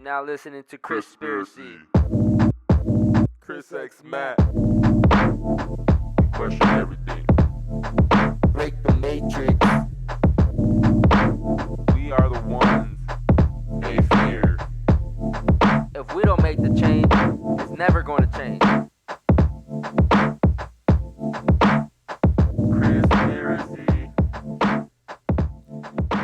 You're now listening to CHRISPIRACY. Chris X Matt. Question everything. Break the matrix. We are the ones they fear. If we don't make the change, it's never going to change. CHRISPIRACY.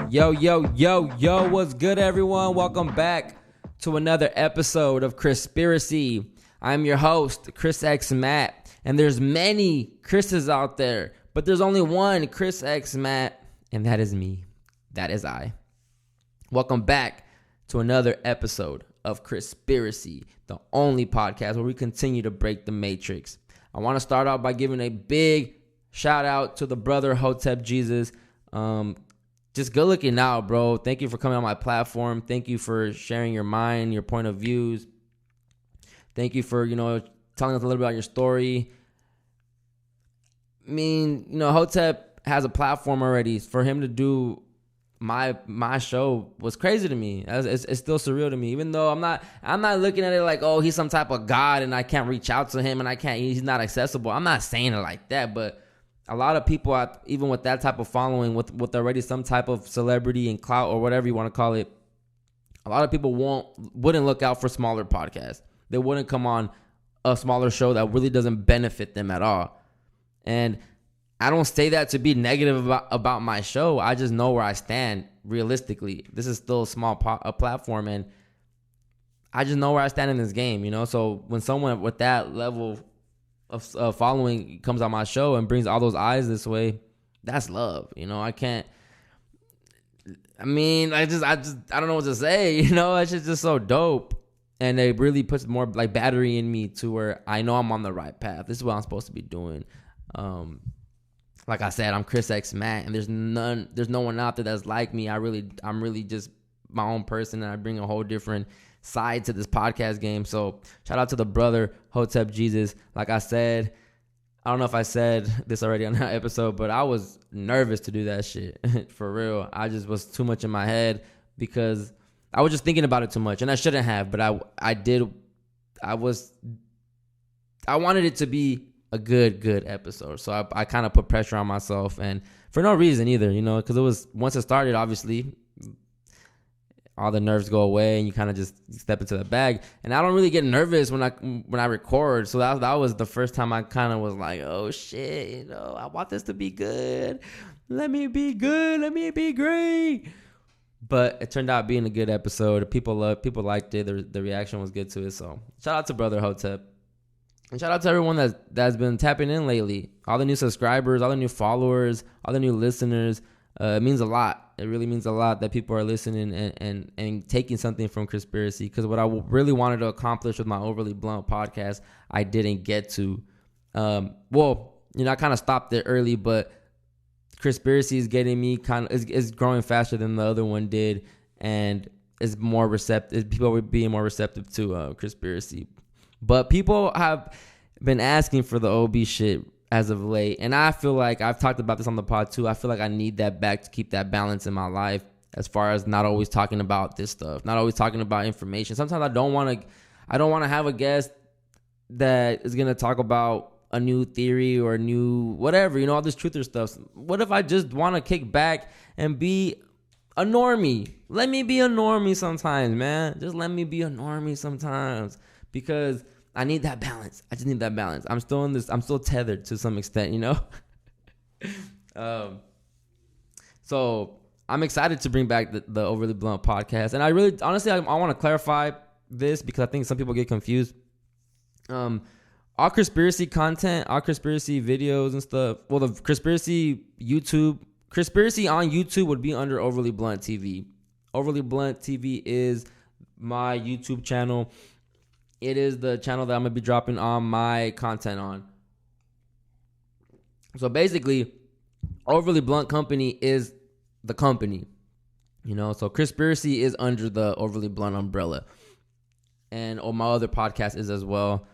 Yo, what's good, everyone? Welcome back to another episode of CHRISPIRACY. I'm your host, Chris X Matt, and there's many Chris's out there, but there's only one Chris X Matt, and that is me. That is I. Welcome back to another episode of CHRISPIRACY, the only podcast where we continue to break the matrix. I want to start out by giving a big shout out to the brother Hotep Jesus. Just good looking out, bro. Thank you for coming on my platform. Thank you for sharing your mind, your point of views. Thank you for, telling us a little bit about your story. I mean, Hotep has a platform already. For him to do my show was crazy to me. It's still surreal to me. Even though I'm not looking at it like, oh, he's some type of god and I can't reach out to him and he's not accessible. I'm not saying it like that, but a lot of people, even with that type of following, with already some type of celebrity and clout or whatever you want to call it, a lot of people wouldn't look out for smaller podcasts. They wouldn't come on a smaller show that really doesn't benefit them at all. And I don't say that to be negative about my show. I just know where I stand realistically. This is still a small platform, and I just know where I stand in this game, So when someone with that level of following comes on my show and brings all those eyes this way, that's love. I don't know what to say. It's just so dope. And it really puts more like battery in me to where I know I'm on the right path. This is what I'm supposed to be doing. Like I said, I'm Chris X Matt, and there's no one out there that's like me. I'm really just my own person, and I bring a whole different side to this podcast game. So shout out to the brother Hotep Jesus. Like I said, I don't know if I said this already on that episode, but I was nervous to do that shit. For real. I just was too much in my head because I was just thinking about it too much, and I shouldn't have, but I wanted it to be a good episode. So I kind of put pressure on myself, and for no reason either, because it was, once it started, obviously all the nerves go away and you kind of just step into the bag. And I don't really get nervous when I record. So that was the first time I kind of was like, oh shit, I want this to be good. Let me be good. Let me be great. But it turned out being a good episode. People liked it. The reaction was good to it. So shout out to brother Hotep. And shout out to everyone that's been tapping in lately. All the new subscribers, all the new followers, all the new listeners. It means a lot. It really means a lot that people are listening and taking something from CHRISPIRACY. Because what I really wanted to accomplish with my Overly Blunt podcast, I didn't get to. I kind of stopped it early, but CHRISPIRACY is getting me is growing faster than the other one did, and is more receptive. People are being more receptive to CHRISPIRACY. But people have been asking for the OB shit as of late, and I feel like I've talked about this on the pod too. I feel like I need that back to keep that balance in my life, as far as not always talking about this stuff, not always talking about information. Sometimes I don't want to have a guest that is gonna talk about a new theory or a new whatever, all this truther stuff. What if I just want to kick back and be a normie? Let me be a normie sometimes, man. Just let me be a normie sometimes, because I need that balance. I just need that balance. I'm still tethered to some extent, So I'm excited to bring back the Overly Blunt podcast. And I really, honestly, I want to clarify this because I think some people get confused. All CHRISPIRACY content, all CHRISPIRACY videos and stuff. Well, the CHRISPIRACY on YouTube would be under Overly Blunt TV. Overly Blunt TV is my YouTube channel. It is the channel that I'm going to be dropping all my content on. So basically, Overly Blunt Company is the company. So CHRISPIRACY is under the Overly Blunt umbrella. And my other podcast is as well.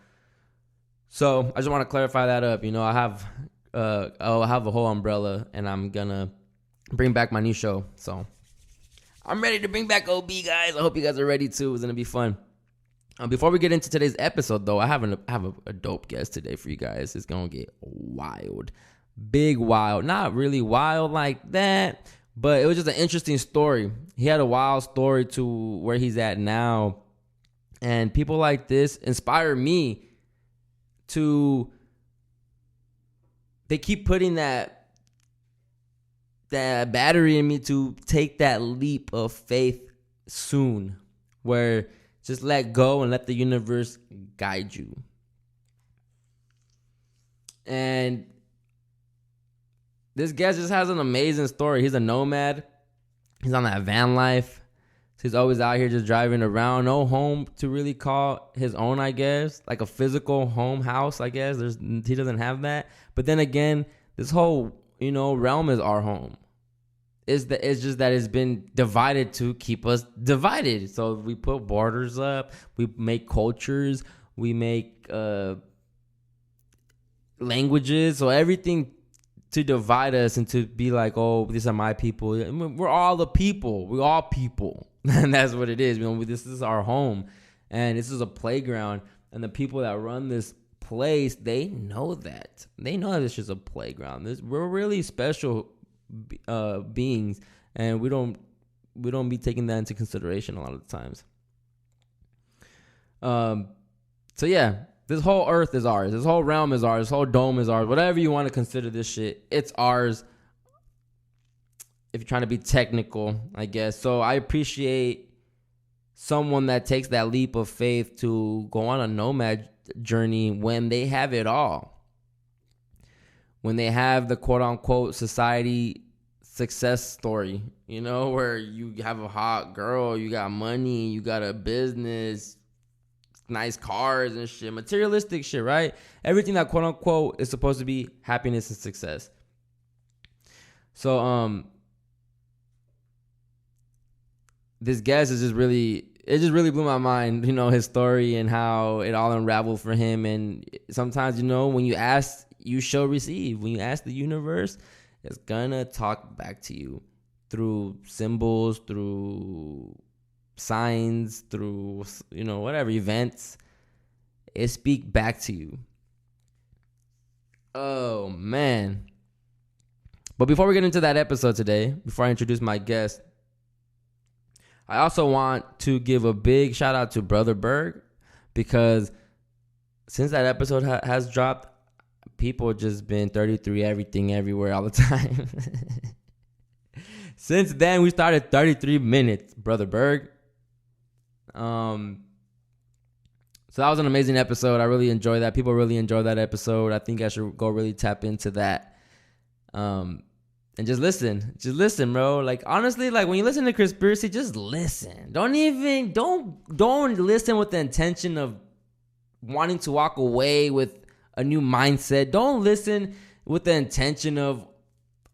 So I just want to clarify that up. I'll have a whole umbrella, and I'm going to bring back my new show. So I'm ready to bring back OB, guys. I hope you guys are ready too. It's gonna be fun. Before we get into today's episode, though, I have a dope guest today for you guys. It's gonna get wild, big wild. Not really wild like that, but it was just an interesting story. He had a wild story to where he's at now, and people like this inspire me to. They keep putting that battery in me to take that leap of faith soon, where just let go and let the universe guide you. And this guy just has an amazing story. He's a nomad. He's on that van life. He's always out here just driving around. No home to really call his own, I guess. Like a physical home house, I guess. He doesn't have that. But then again, this whole, realm is our home. It's just that it's been divided to keep us divided. So we put borders up. We make cultures. We make languages. So everything to divide us and to be like, oh, these are my people. We're all the people. We're all people. And that's what it is. This is our home. And this is a playground. And the people that run this place, they know that. They know that it's just a playground. We're really special beings, and we don't be taking that into consideration a lot of the times. So yeah, this whole earth is ours. This whole realm is ours. This whole dome is ours. Whatever you want to consider this shit, it's ours. If you're trying to be technical, I guess. So I appreciate someone that takes that leap of faith to go on a nomad journey when they have it all. When they have the quote-unquote society success story, where you have a hot girl, you got money, you got a business, nice cars and shit, materialistic shit, right? Everything that quote-unquote is supposed to be happiness and success. So, this guest is just really blew my mind, his story and how it all unraveled for him. And sometimes, when you ask, you shall receive. When you ask the universe, it's gonna talk back to you through symbols, through signs, through, whatever, events. It speak back to you. Oh, man. But before we get into that episode today, before I introduce my guest, I also want to give a big shout out to Brother Berg, because since that episode has dropped, people just been 33 everything everywhere all the time. Since then, we started 33 minutes, Brother Berg. So that was an amazing episode. I really enjoyed that. People really enjoyed that episode. I think I should go really tap into that. And just listen, bro. Like, honestly, like, when you listen to CHRISPIRACY, just listen. Don't listen with the intention of wanting to walk away with a new mindset. Don't listen with the intention of,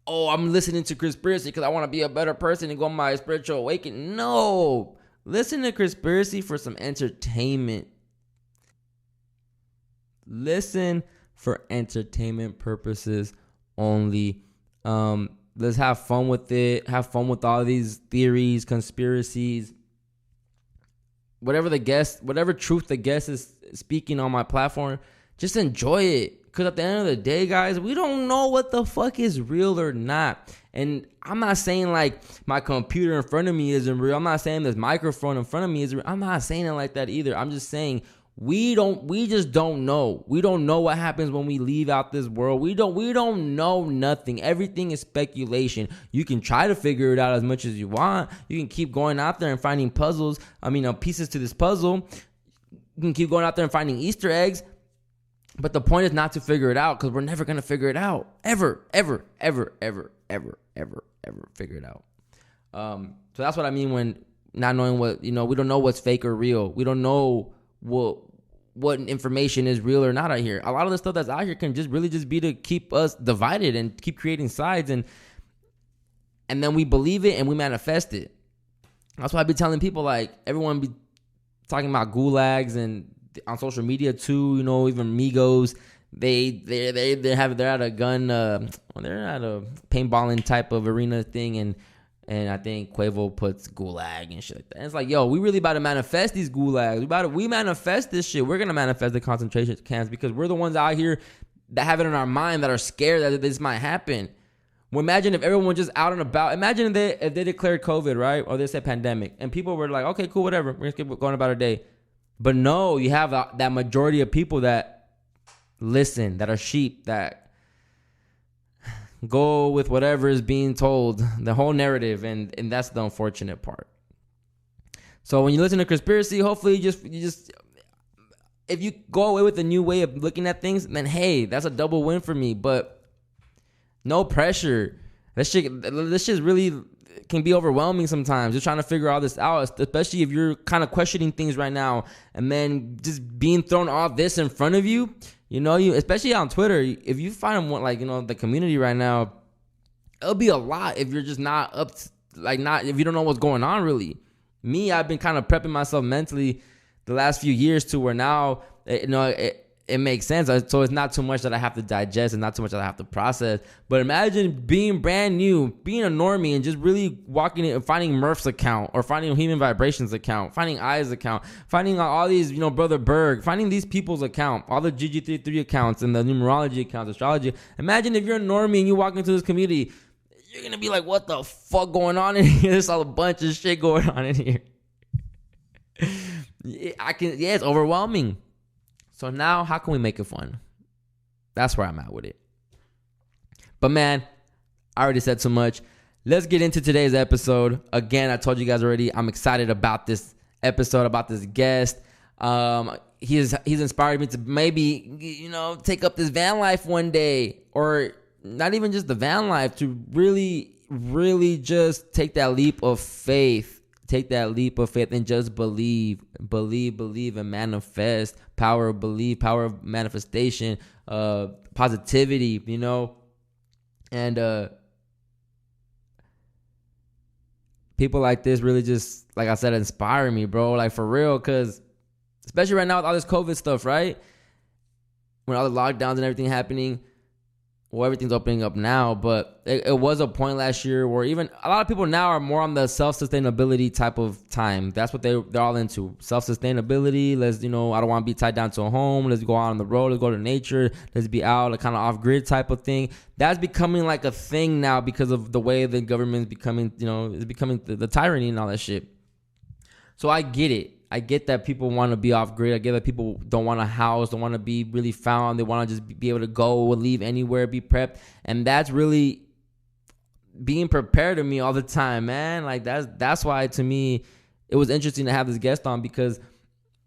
oh, I'm listening to CHRISPIRACY because I want to be a better person and go on my spiritual awakening. No. Listen to CHRISPIRACY for some entertainment. Listen for entertainment purposes only. Let's have fun with it. Have fun with all these theories, conspiracies, whatever truth the guest is speaking on my platform. Just enjoy it, because at the end of the day, guys, we don't know what the fuck is real or not. And I'm not saying like my computer in front of me isn't real. I'm not saying this microphone in front of me isn't real. I'm not saying it like that either. I'm just saying we just don't know. We don't know what happens when we leave out this world. We don't know nothing. Everything is speculation. You can try to figure it out as much as you want. You can keep going out there and finding pieces to this puzzle. You can keep going out there and finding Easter eggs. But the point is not to figure it out, because we're never going to figure it out. Ever figure it out. So that's what I mean when not knowing what, we don't know what's fake or real. We don't know what information is real or not out here. A lot of the stuff that's out here can just really just be to keep us divided and keep creating sides, and then we believe it and we manifest it. That's why I be telling people, like, everyone be talking about gulags and on social media too, even Migos. They're at a gun, they're at a paintballing type of arena thing, and And I think Quavo puts gulag and shit like that. And it's like, yo, we really about to manifest these gulags. We manifest this shit. We're going to manifest the concentration camps because we're the ones out here that have it in our mind that are scared that this might happen. Well, imagine if everyone just out and about. Imagine if they declared COVID, right? Or they said pandemic. And people were like, okay, cool, whatever. We're going to keep going about our day. But no, you have that majority of people that listen, that are sheep, that go with whatever is being told, the whole narrative. And that's the unfortunate part. So when you listen to Conspiracy, hopefully you just if you go away with a new way of looking at things, then hey, that's a double win for me. But no pressure. This shit really can be overwhelming sometimes. Just trying to figure all this out, especially if you're kind of questioning things right now, and then just being thrown all this in front of you. You know, especially on Twitter, if you find the community right now, it'll be a lot if you're just not up, if you don't know what's going on really. Me, I've been kind of prepping myself mentally the last few years to where now, it makes sense. So it's not too much that I have to digest and not too much that I have to process. But imagine being brand new, being a normie, and just really walking in and finding Murph's account or finding Human Vibrations account, finding I's account, finding all these, Brother Berg, finding these people's account, all the GG33 accounts and the numerology accounts, astrology. Imagine if you're a normie and you walk into this community, you're going to be like, what the fuck going on in here? There's a bunch of shit going on in here. It's overwhelming. So now, how can we make it fun? That's where I'm at with it. But man, I already said so much. Let's get into today's episode. Again, I told you guys already, I'm excited about this episode, about this guest. He's inspired me to maybe, take up this van life one day, or not even just the van life, to really, really just take that leap of faith. Take that leap of faith and just believe, and manifest. Power of belief, power of manifestation, positivity, and people like this really just, like I said, inspire me, bro. Like for real, because especially right now with all this COVID stuff, right? When all the lockdowns and everything happening. Well, everything's opening up now, but it was a point last year where even a lot of people now are more on the self-sustainability type of time. That's what they're all into. Self-sustainability. Let's, I don't want to be tied down to a home. Let's go out on the road. Let's go to nature. Let's be out, like kind of off-grid type of thing. That's becoming like a thing now because of the way the government is becoming, is becoming the tyranny and all that shit. So I get it. I get that people want to be off grid. I get that people don't want a house, don't want to be really found. They want to just be able to go and leave anywhere, be prepped. And that's really being prepared to me all the time, man. Like that's why, to me, it was interesting to have this guest on, because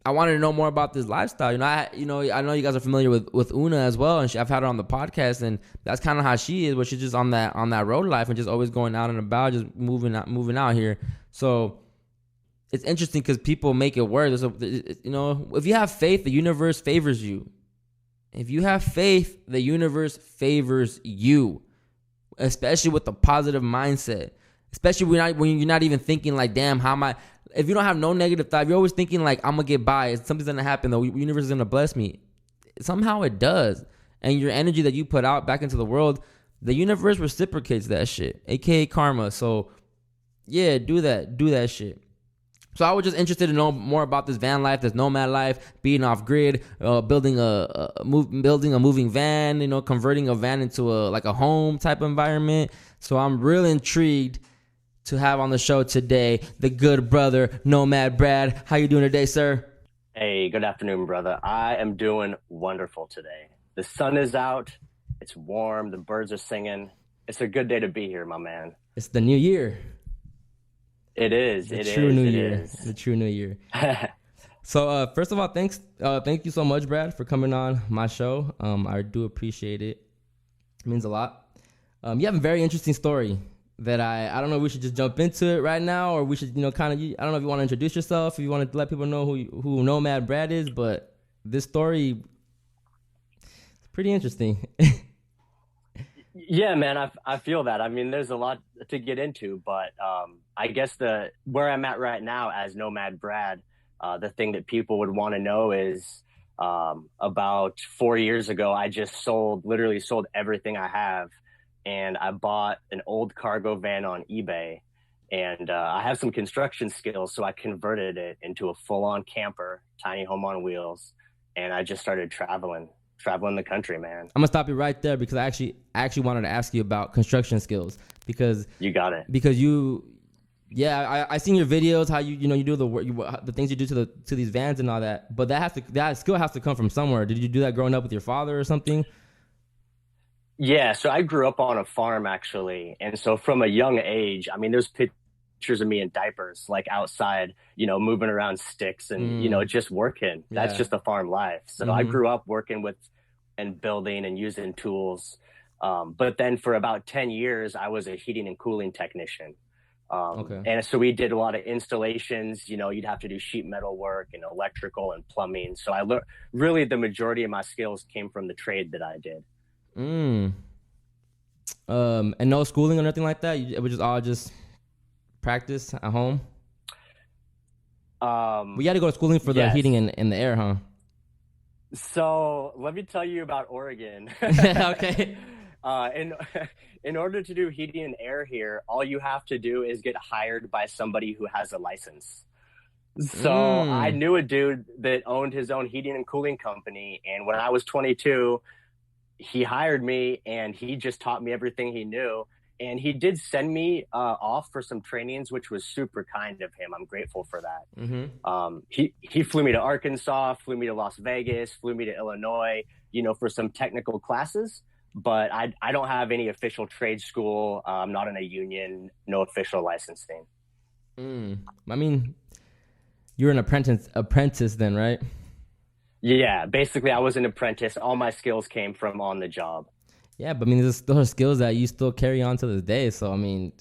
I wanted to know more about this lifestyle. I know you guys are familiar with Una as well, and I've had her on the podcast, and that's kind of how she is, where she's just on that road life and just always going out and about, just moving out here. So it's interesting because people make it work. If you have faith, the universe favors you. If you have faith, the universe favors you, especially with a positive mindset. Especially when you're not even thinking like, damn, how am I? If you don't have no negative thought, you're always thinking like, I'm gonna get by. Something's gonna happen. The universe is gonna bless me. Somehow it does. And your energy that you put out back into the world, the universe reciprocates that shit, aka karma. So yeah, do that shit. So I was just interested to know more about this van life, this nomad life, being off grid, building a moving van, converting a van into a home type environment. So I'm real intrigued to have on the show today the good brother Nomad Brad. How you doing today, sir? Hey, good afternoon, brother. I am doing wonderful today. The sun is out. It's warm. The birds are singing. It's a good day to be here, my man. It's the new year. It is. The true new year. So first of all, thanks. Thank you so much, Brad, for coming on my show. I do appreciate it. It means a lot. You have a very interesting story that I don't know if we should just jump into it right now, or we should, I don't know if you want to introduce yourself, if you want to let people know who Nomad Brad is, but this story is pretty interesting. Yeah, man, I feel that. I mean, there's a lot to get into, but I guess where I'm at right now as Nomad Brad, the thing that people would want to know is about 4 years ago, I just literally sold everything I have, and I bought an old cargo van on eBay, And I have some construction skills, so I converted it into a full-on camper, tiny home on wheels, and I just started traveling the country, man. I'm gonna stop you right there because I actually wanted to ask you about construction skills because You got it. because you, yeah, I seen your videos how you do the work, the things you do to these vans and all that, but that skill has to come from somewhere. Did you do that growing up with your father or something? Yeah, so I grew up on a farm actually, and so from a young age, I mean, there's pictures of me in diapers, like outside, moving around sticks and just working. That's Yeah. just the farm life. So I grew up working with and building and using tools. But then for about 10 years, I was a heating and cooling technician. Okay. And so we did a lot of installations. You'd have to do sheet metal work and electrical and plumbing. So I learned really the majority of my skills came from the trade that I did. And no schooling or nothing like that. It was just all just practice at home. We had to go to schooling for the yes. heating and the air, huh? So let me tell you about Oregon. Okay. In order to do heating and air here, all you have to do is get hired by somebody who has a license. So I knew a dude that owned his own heating and cooling company. And when I was 22, he hired me and he just taught me everything he knew. And he did send me off for some trainings, which was super kind of him. I'm grateful for that. He flew me to Arkansas, flew me to Las Vegas, flew me to Illinois, for some technical classes. But I don't have any official trade school. I'm not in a union, no official licensing. I mean, you're an apprentice then, right? Yeah, basically I was an apprentice. All my skills came from on the job. Yeah, but I mean, those are skills that you still carry on to this day. So I mean,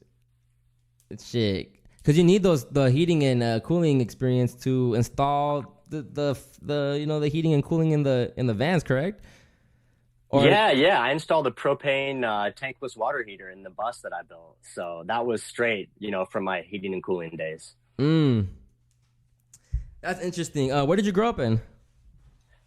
it's shit. Because you need the heating and cooling experience to install the heating and cooling in the vans, correct? Yeah. I installed a propane tankless water heater in the bus that I built. So that was straight, from my heating and cooling days. That's interesting. Where did you grow up in?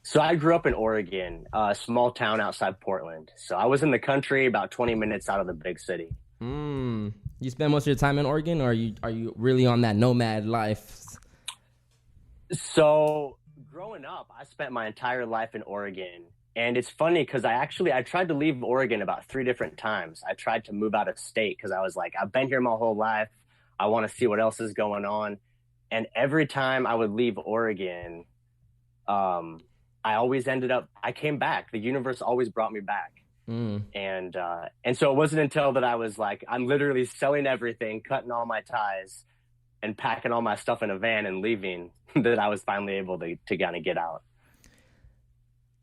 So I grew up in Oregon, a small town outside Portland. So I was in the country about 20 minutes out of the big city. You spend most of your time in Oregon, or are you really on that nomad life? So growing up, I spent my entire life in Oregon. And it's funny because I tried to leave Oregon about 3 different times. I tried to move out of state because I was like, I've been here my whole life. I want to see what else is going on. And every time I would leave Oregon, I always I came back. The universe always brought me back. And so it wasn't until that I was like, I'm literally selling everything, cutting all my ties and packing all my stuff in a van and leaving that I was finally able to kind of get out.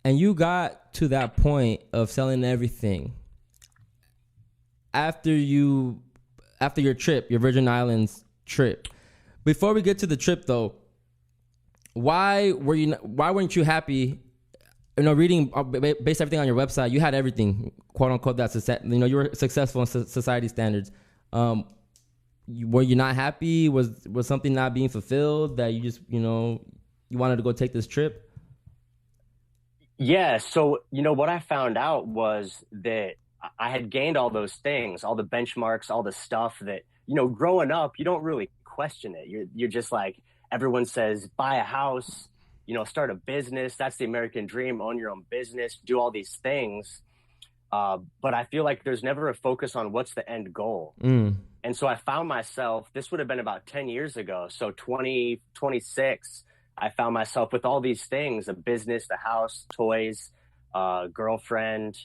And you got to that point of selling everything after your trip, your Virgin Islands trip. Before we get to the trip, though, why weren't you happy? Reading based everything on your website, you had everything, quote unquote. That's you were successful in society standards. Were you not happy? Was something not being fulfilled that you just you wanted to go take this trip? Yeah. So, what I found out was that I had gained all those things, all the benchmarks, all the stuff that, growing up, you don't really question it. You're just like, everyone says, buy a house, start a business. That's the American dream. Own your own business, do all these things. But I feel like there's never a focus on what's the end goal. And so I found myself, this would have been about 10 years ago. So 2026, I found myself with all these things, a business, a house, toys, girlfriend.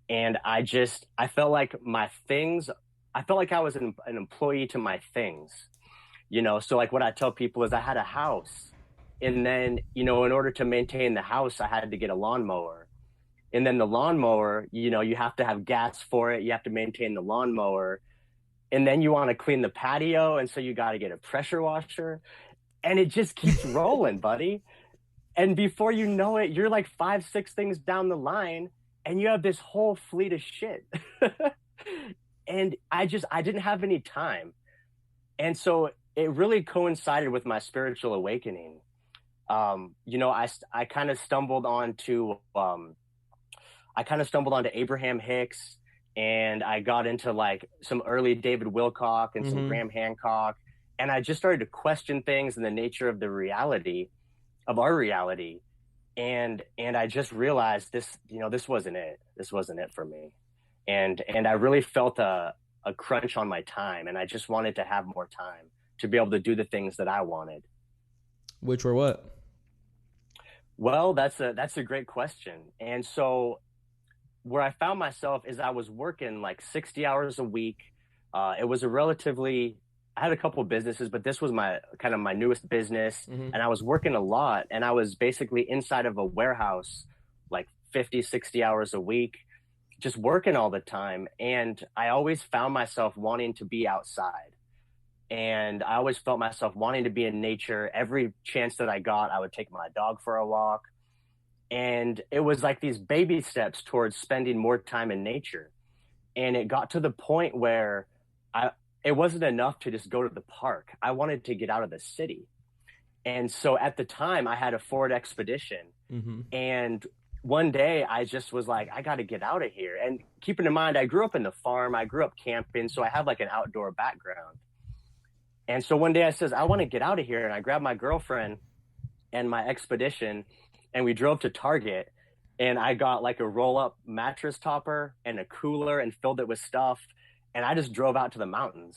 And I felt like I was an employee to my things, So like what I tell people is I had a house, and then, in order to maintain the house, I had to get a lawnmower. And then the lawnmower, you have to have gas for it. You have to maintain the lawnmower. And then you want to clean the patio. And so you got to get a pressure washer. And it just keeps rolling, buddy. And before you know it, you're like 5-6 things down the line and you have this whole fleet of shit. And I didn't have any time. And so it really coincided with my spiritual awakening. I kind of stumbled onto Abraham Hicks and I got into like some early David Wilcock and some Graham Hancock, and I just started to question things and the nature of the reality of our reality. And I just realized this, this wasn't it. This wasn't it for me. And I really felt a crunch on my time, and I just wanted to have more time to be able to do the things that I wanted. Which were what? Well, that's a great question. And so where I found myself is I was working like 60 hours a week. It was I had a couple of businesses, but this was my newest business. And I was working a lot, and I was basically inside of a warehouse like 50, 60 hours a week, just working all the time. And I always found myself wanting to be outside. And I always felt myself wanting to be in nature. Every chance that I got, I would take my dog for a walk. And it was like these baby steps towards spending more time in nature. And it got to the point where it wasn't enough to just go to the park. I wanted to get out of the city. And so at the time, I had a Ford Expedition. And one day I just was like, I got to get out of here. And keeping in mind, I grew up in the farm. I grew up camping. So I have like an outdoor background. And so one day I says, I want to get out of here. And I grabbed my girlfriend and my Expedition, and we drove to Target, and I got like a roll-up mattress topper and a cooler and filled it with stuff. And I just drove out to the mountains.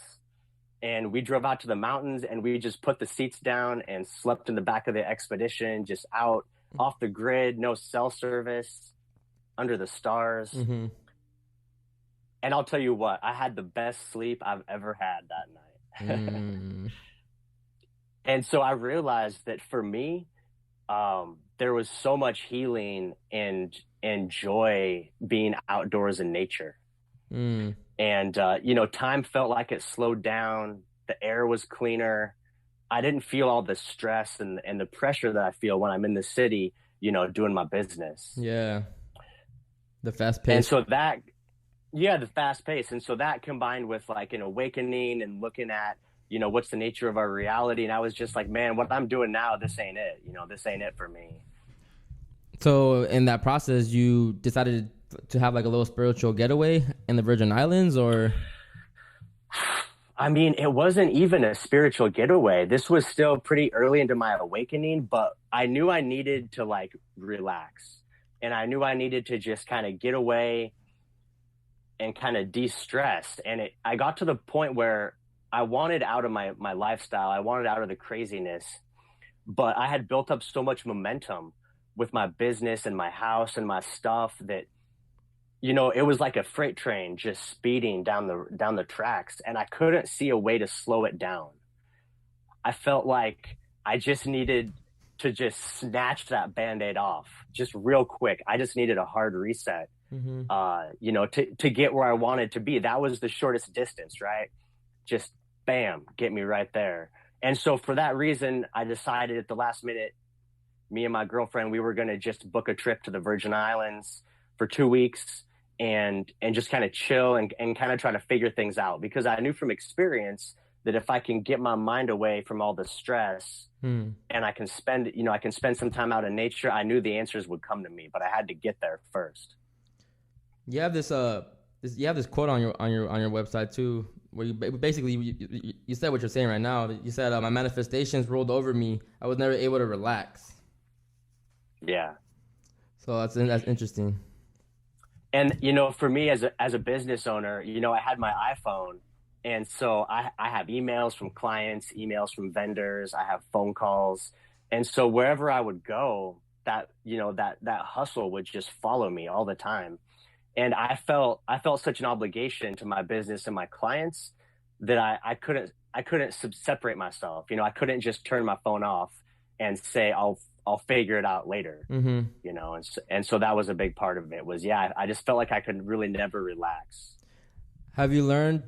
And we drove out to the mountains, and we just put the seats down and slept in the back of the Expedition, just out off the grid, no cell service, under the stars. And I'll tell you what, I had the best sleep I've ever had that night. And so I realized that for me, there was so much healing and joy being outdoors in nature. And, time felt like it slowed down. The air was cleaner. I didn't feel all the stress and the pressure that I feel when I'm in the city, doing my business. Yeah. The fast pace. And so the fast pace. And so that combined with like an awakening and looking at, what's the nature of our reality. And I was just like, man, what I'm doing now, this ain't it. This ain't it for me. So in that process, you decided to have like a little spiritual getaway in the Virgin Islands, or? I mean, it wasn't even a spiritual getaway. This was still pretty early into my awakening, but I knew I needed to like relax, and I knew I needed to just kind of get away and kind of de-stress. And I got to the point where I wanted out of my lifestyle. I wanted out of the craziness, but I had built up so much momentum with my business and my house and my stuff that, it was like a freight train just speeding down the tracks, and I couldn't see a way to slow it down. I felt like I just needed to just snatch that Band-Aid off just real quick. I just needed a hard reset, to get where I wanted to be. That was the shortest distance, right? Just bam, get me right there. And so for that reason, I decided at the last minute, me and my girlfriend, we were going to just book a trip to the Virgin Islands for 2 weeks and just kind of chill and kind of try to figure things out, because I knew from experience that if I can get my mind away from all the stress and I can spend some time out in nature, I knew the answers would come to me, but I had to get there first. You have this quote on your website too, where you basically you said what you're saying right now. You said my manifestations rolled over me. I was never able to relax. Yeah. So that's interesting. And for me as a business owner, I had my iPhone, and so I have emails from clients, emails from vendors, I have phone calls, and so wherever I would go, that hustle would just follow me all the time. And I felt such an obligation to my business and my clients that I couldn't separate myself. I couldn't just turn my phone off and say I'll figure it out later. And so that was a big part of it. I just felt like I could really never relax. Have you learned,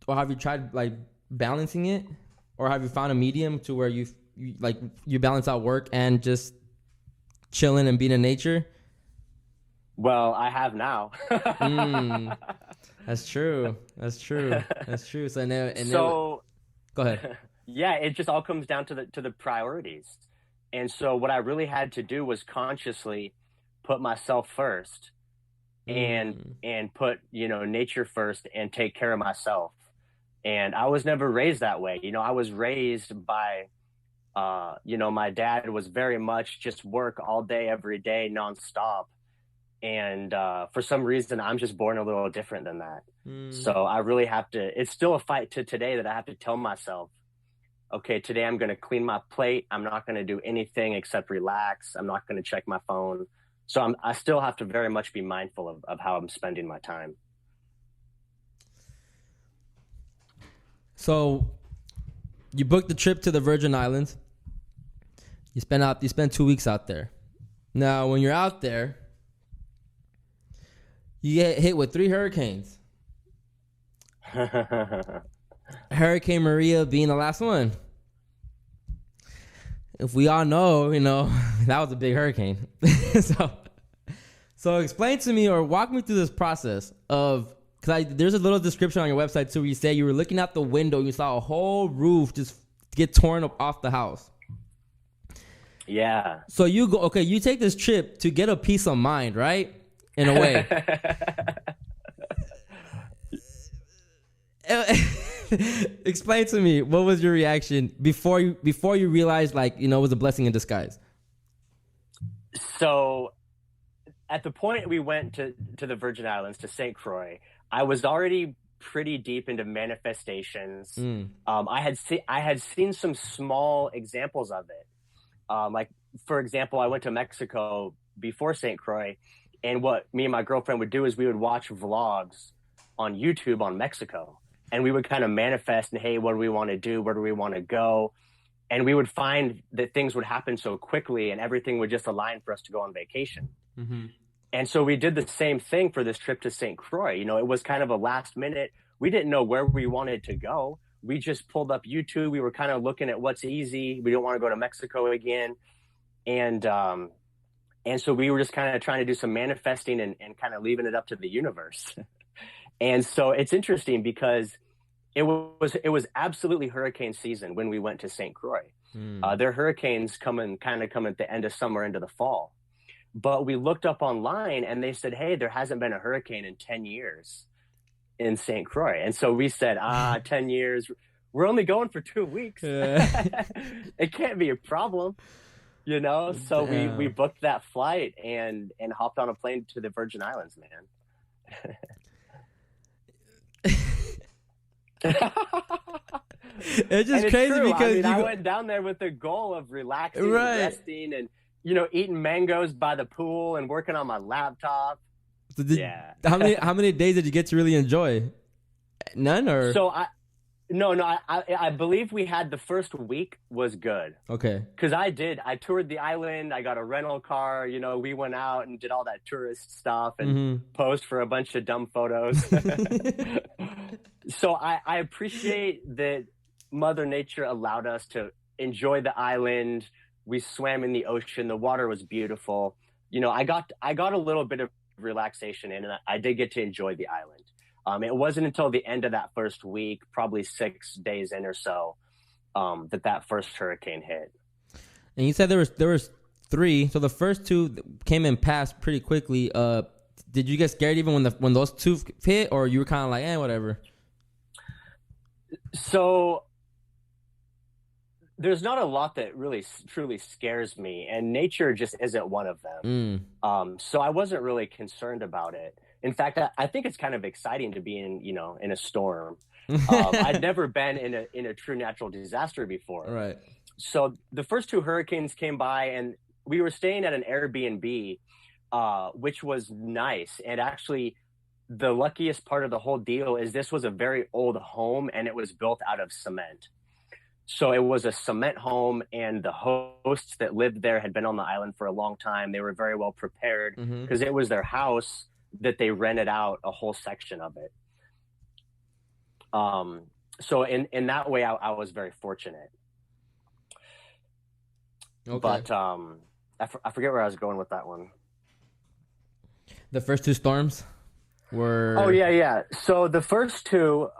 or have you tried like balancing it, or have you found a medium to where you balance out work and just chilling and being in nature? Well, I have now. That's true. So go ahead. Yeah, it just all comes down to the priorities. And so what I really had to do was consciously put myself first and put, nature first and take care of myself. And I was never raised that way. I was raised by, my dad was very much just work all day, every day, nonstop. And for some reason, I'm just born a little different than that. So I really have to, it's still a fight to today that I have to tell myself, okay, today I'm going to clean my plate. I'm not going to do anything except relax. I'm not going to check my phone. So I still have to very much be mindful of how I'm spending my time. So you booked the trip to the Virgin Islands. You spend 2 weeks out there. Now, when you're out there, you get hit with 3 hurricanes. Hurricane Maria being the last one. If we all know, that was a big hurricane. So explain to me or walk me through this process of, because there's a little description on your website too where you say you were looking out the window, you saw a whole roof just get torn up off the house. Yeah. So you take this trip to get a peace of mind, right? In a way. Explain to me, what was your reaction before you realized it was a blessing in disguise? So at the point we went to the Virgin Islands, to St. Croix, I was already pretty deep into manifestations. I had seen some small examples of it. Like, for example, I went to Mexico before St. Croix, and what me and my girlfriend would do is we would watch vlogs on YouTube on Mexico, and we would kind of manifest, and hey, what do we want to do? Where do we want to go? And we would find that things would happen so quickly and everything would just align for us to go on vacation. Mm-hmm. And so we did the same thing for this trip to St. Croix. It was kind of a last minute. We didn't know where we wanted to go. We just pulled up YouTube. We were kind of looking at what's easy. We don't want to go to Mexico again. And so we were just kind of trying to do some manifesting and kind of leaving it up to the universe. And so it's interesting because it was absolutely hurricane season when we went to St. Croix. Their hurricanes come at the end of summer into the fall. But we looked up online and they said, hey, there hasn't been a hurricane in 10 years in St. Croix. And so we said, 10 years, we're only going for 2 weeks. It can't be a problem, So we booked that flight and hopped on a plane to the Virgin Islands, man. It's just crazy true. because I went down there with the goal of relaxing, and resting, and eating mangoes by the pool and working on my laptop. So how many days did you get to really enjoy? None, or so I believe we had the first week was good. Okay. Because I toured the island. I got a rental car. We went out and did all that tourist stuff and posed for a bunch of dumb photos. So I appreciate that Mother Nature allowed us to enjoy the island. We swam in the ocean. The water was beautiful. I got a little bit of relaxation in, and I did get to enjoy the island. It wasn't until the end of that first week, probably 6 days in or so, that first hurricane hit. And you said there was 3. So the first 2 came and passed pretty quickly. Did you get scared even when those 2 hit, or you were kind of like, whatever? So there's not a lot that really truly scares me, and nature just isn't one of them. So I wasn't really concerned about it. In fact, I think it's kind of exciting to be in a storm. I'd never been in a true natural disaster before. Right. So the first 2 hurricanes came by, and we were staying at an Airbnb, which was nice. And actually, the luckiest part of the whole deal is this was a very old home, and it was built out of cement. So it was a cement home, and the hosts that lived there had been on the island for a long time. They were very well prepared because it was their house that they rented out a whole section of it. So in that way, I was very fortunate. Okay. But I forget where I was going with that one. The first 2 storms were... Oh, yeah. So the first 2...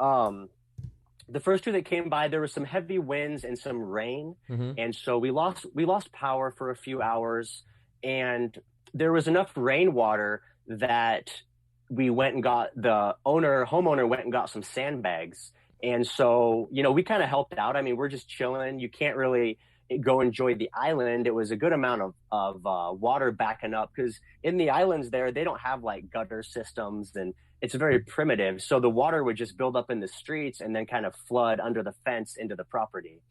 the first 2 that came by, there was some heavy winds and some rain. And so we lost power for a few hours, and there was enough rainwater that we went and got homeowner went and got some sandbags. And so, we kind of helped out. I mean, we're just chilling. You can't really go enjoy the island. It was a good amount of water backing up, because in the islands there, they don't have like gutter systems, and it's very primitive. So the water would just build up in the streets and then kind of flood under the fence into the property.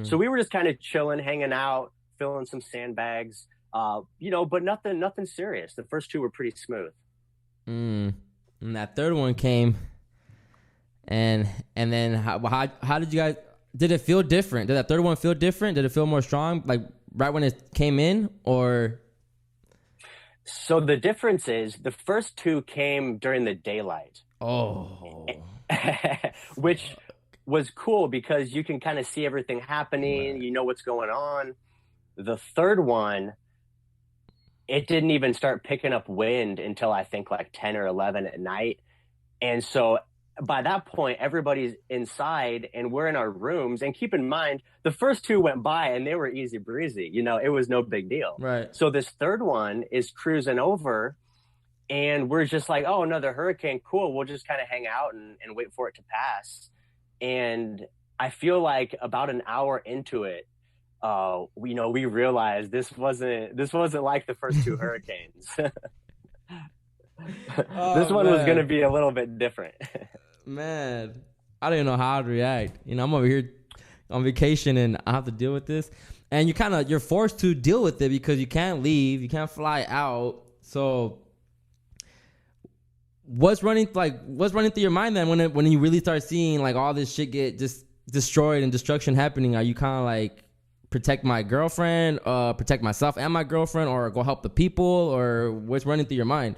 So we were just kind of chilling, hanging out, filling some sandbags, but nothing serious. The first two were pretty smooth. And that third one came, and then how did you guys? Did it feel different? Did that third one feel different? Did it feel more strong, like right when it came in, or? So the difference is the first two came during the daylight. Oh. Which was cool because you can kind of see everything happening. Right. You know what's going on. The third one, it didn't even start picking up wind until I think like 10 or 11 at night. And so by that point, everybody's inside and we're in our rooms. And keep in mind, the first two went by and they were easy breezy. It was no big deal. Right. So this third one is cruising over and we're just like, oh, another hurricane. Cool. We'll just kind of hang out and wait for it to pass. And I feel like about an hour into it, we realized this wasn't like the first two hurricanes. This one was going to be a little bit different. Man, I didn't know how to react. I'm over here on vacation and I have to deal with this. And you're forced to deal with it because you can't leave, you can't fly out. So what's running through your mind then when you really start seeing like all this shit get just destroyed and destruction happening? Are you kind of like, protect my girlfriend, protect myself and my girlfriend, or go help the people, or what's running through your mind?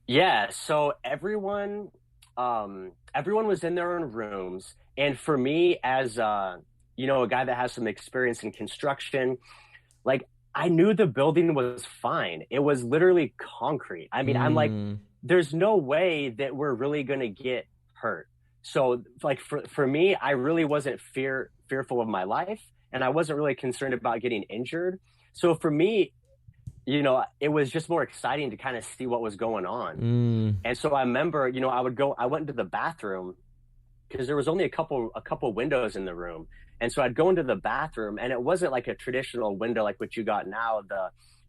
Yeah, so everyone was in their own rooms, and for me, as a guy that has some experience in construction, like I knew the building was fine. It was literally concrete. I mean, I'm like, there's no way that we're really gonna get hurt. So, like for me, I really wasn't fearful of my life, and I wasn't really concerned about getting injured. So for me, it was just more exciting to kind of see what was going on. And so I remember, I went into the bathroom because there was only a couple windows in the room. And so I'd go into the bathroom, and it wasn't like a traditional window like what you got now,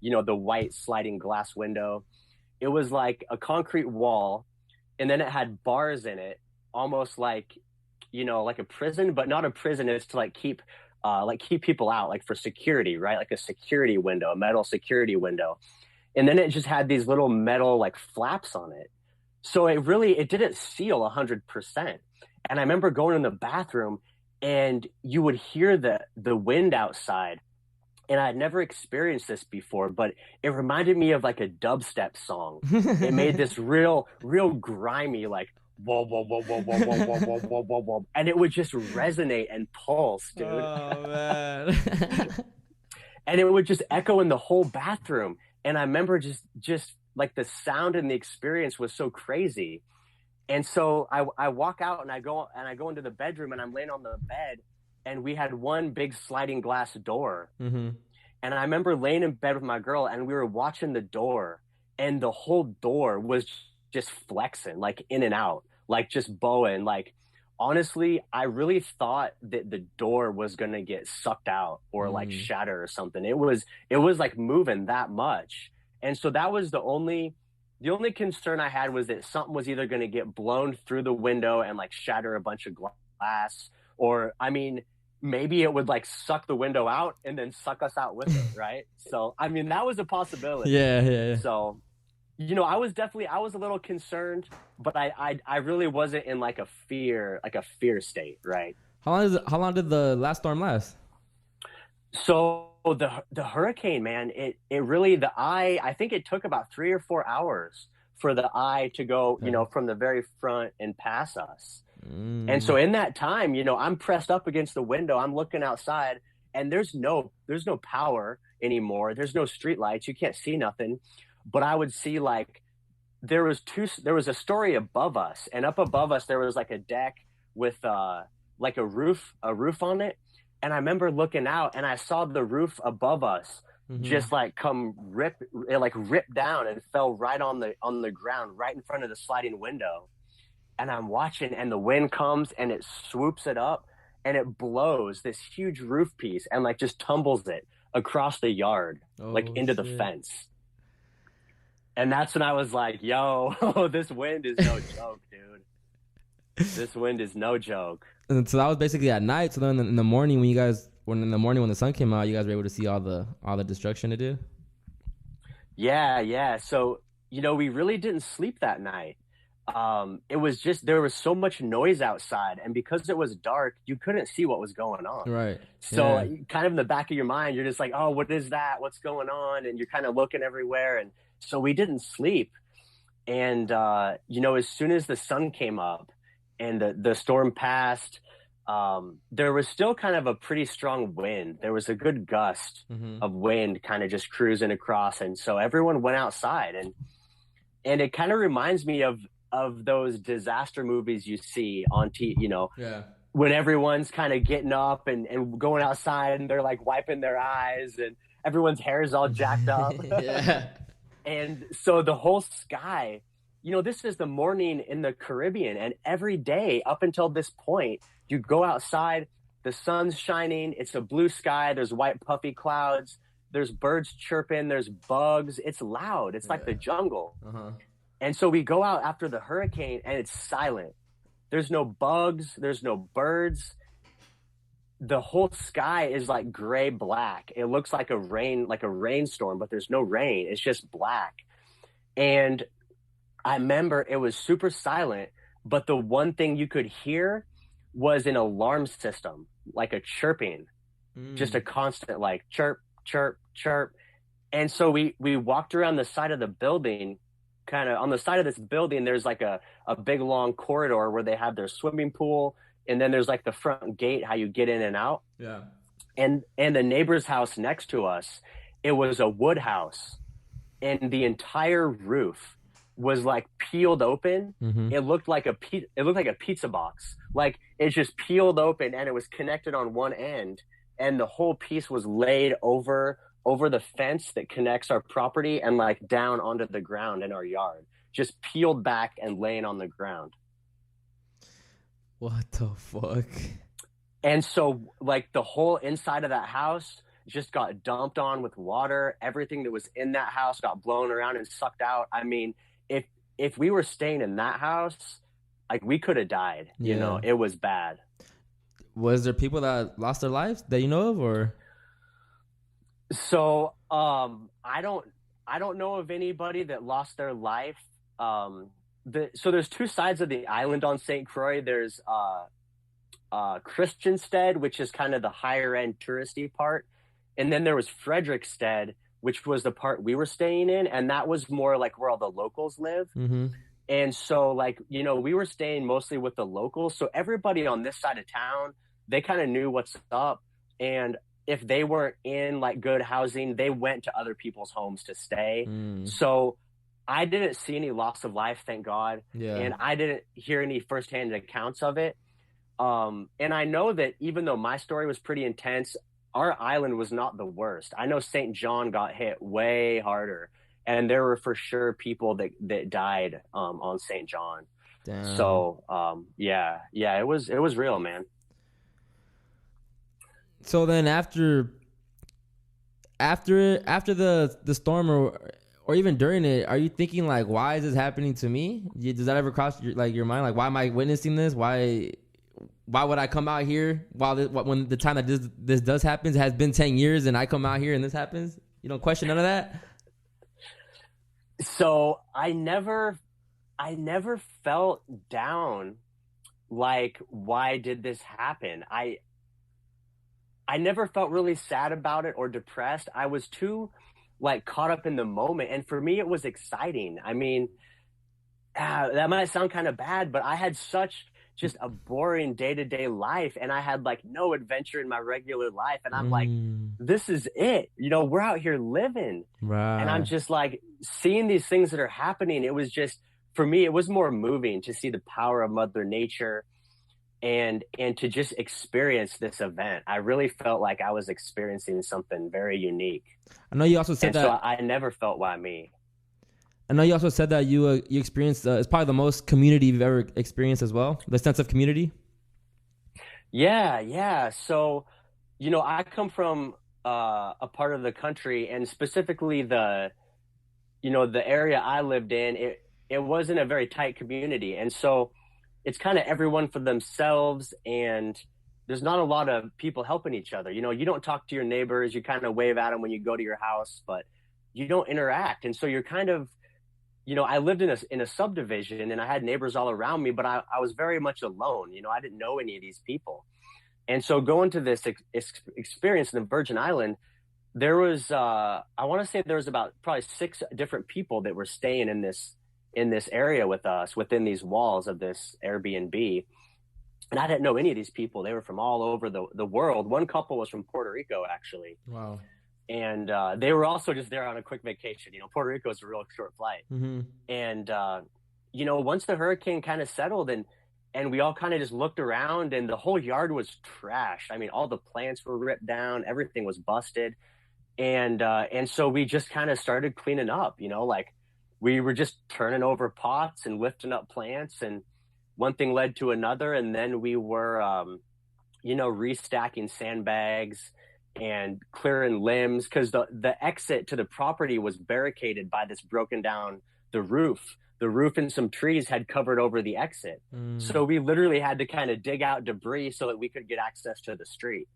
the white sliding glass window. It was like a concrete wall, and then it had bars in it, almost like, like a prison, but not a prison. It's to keep people out, like for security, right? Like a security window, a metal security window. And then it just had these little metal like flaps on it. So it didn't seal 100%. And I remember going in the bathroom and you would hear the wind outside. And I'd never experienced this before, but it reminded me of like a dubstep song. It made this real grimy, like, whoa, whoa, whoa, whoa, whoa, whoa, whoa, whoa, whoa, whoa, whoa. And it would just resonate and pulse, dude. Oh, man. And it would just echo in the whole bathroom. And I remember just like the sound and the experience was so crazy. And so I walk out and I go into the bedroom and I'm laying on the bed, and we had one big sliding glass door. Mm-hmm. And I remember laying in bed with my girl and we were watching the door, and the whole door was just flexing, like in and out, like just bowing. Like, honestly, I really thought that the door was going to get sucked out or like shatter or something. It was like moving that much. And so that was the only concern I had, was that something was either going to get blown through the window and like shatter a bunch of glass, or, I mean, maybe it would like suck the window out and then suck us out with it. Right. So, I mean, that was a possibility. Yeah. So, I was a little concerned, but I really wasn't in like a fear state. Right. How long did the last storm last? So the hurricane, man, it really, the eye, I think it took about 3 or 4 hours for the eye to go, from the very front and pass us. And so in that time, I'm pressed up against the window, I'm looking outside, and there's no power anymore. There's no street lights. You can't see nothing. But I would see like there was a story above us, and up above us there was like a deck with like a roof on it. And I remember looking out and I saw the roof above us just like ripped down and fell right on the ground right in front of the sliding window. And I'm watching, and the wind comes and it swoops it up and it blows this huge roof piece and like just tumbles it across the yard, like into the fence. And that's when I was like, yo, this wind is no joke, dude. This wind is no joke. And so that was basically at night. So then in the morning when the sun came out, you guys were able to see all the destruction it did? Yeah. So, we really didn't sleep that night. It was just, there was so much noise outside, and because it was dark, you couldn't see what was going on. Right. So kind of in the back of your mind, you're just like, oh, what is that? What's going on? And you're kind of looking everywhere. And so we didn't sleep. And, as soon as the sun came up and the storm passed, there was still kind of a pretty strong wind. There was a good gust of wind kind of just cruising across. And so everyone went outside, and it kind of reminds me of those disaster movies you see on TV, when everyone's kind of getting up and going outside, and they're like wiping their eyes and everyone's hair is all jacked up. And so the whole sky, this is the morning in the Caribbean, and every day up until this point, you go outside, the sun's shining, it's a blue sky, there's white puffy clouds, there's birds chirping, there's bugs, it's loud, it's like the jungle. And so we go out after the hurricane and it's silent. There's no bugs, there's no birds. The whole sky is like gray black. It looks like a rainstorm, but there's no rain. It's just black. And I remember it was super silent, but the one thing you could hear was an alarm system, like a chirping, just a constant like chirp, chirp, chirp. And so we walked around the side of the building. Kind of on the side of this building, there's like a big long corridor where they have their swimming pool, and then there's like the front gate, how you get in and out. Yeah. And the neighbor's house next to us, it was a wood house, and the entire roof was like peeled open. It looked like a pizza box. Like it just peeled open, and it was connected on one end, and the whole piece was laid over the fence that connects our property and like down onto the ground in our yard, just peeled back and laying on the ground. What the fuck? And so like the whole inside of that house just got dumped on with water. Everything that was in that house got blown around and sucked out. I mean, if we were staying in that house, like we could have died, it was bad. Was there people that lost their lives that you know of, or? So I don't know of anybody that lost their life. So there's two sides of the island on St. Croix. There's Christiansted, which is kind of the higher end touristy part, and then there was Frederickstead, which was the part we were staying in, and that was more like where all the locals live. And so like we were staying mostly with the locals, so everybody on this side of town, they kind of knew what's up, and if they weren't in like good housing, they went to other people's homes to stay. So I didn't see any loss of life, thank God. And I didn't hear any firsthand accounts of it. And I know that even though my story was pretty intense, our island was not the worst. I know St. John got hit way harder, and there were for sure people that died on St. John. Damn. So it was real, man. So then after the storm or even during it, are you thinking like, why is this happening to me? Does that ever cross your mind? Like, why am I witnessing this? Why would I come out here when the time that this does happen has been 10 years and I come out here and this happens? You don't question none of that? So I never felt down. Like, why did this happen? I never felt really sad about it or depressed. I was too like caught up in the moment. And for me, it was exciting. I mean, that might sound kind of bad, but I had such just a boring day-to-day life, and I had like no adventure in my regular life. And I'm like, this is it. We're out here living. Right. And I'm just like seeing these things that are happening. It was just, for me, it was more moving to see the power of Mother Nature. and to just experience this event. I really felt like I was experiencing something very unique. I know you also said And that. so I never felt why me. I know you also said that you experienced it's probably the most community you've ever experienced as well. The sense of community. Yeah. So, I come from a part of the country, and specifically the area I lived in, it wasn't a very tight community. And so it's kind of everyone for themselves, and there's not a lot of people helping each other. You don't talk to your neighbors, you kind of wave at them when you go to your house, but you don't interact. And so you're kind of, I lived in a subdivision, and I had neighbors all around me, but I was very much alone. I didn't know any of these people. And so going to this experience in the Virgin Island, there was I want to say there was about probably 6 different people that were staying in this area with us within these walls of this Airbnb. And I didn't know any of these people. They were from all over the world. One couple was from Puerto Rico, actually. Wow. And they were also just there on a quick vacation. Puerto Rico is a real short flight. Mm-hmm. And once the hurricane kind of settled, and we all kind of just looked around, and the whole yard was trashed. I mean, all the plants were ripped down, everything was busted. And so we just kind of started cleaning up, like we were just turning over pots and lifting up plants, and one thing led to another. And then we were, restacking sandbags and clearing limbs, because the exit to the property was barricaded by this broken down, the roof and some trees had covered over the exit. So we literally had to kind of dig out debris so that we could get access to the street.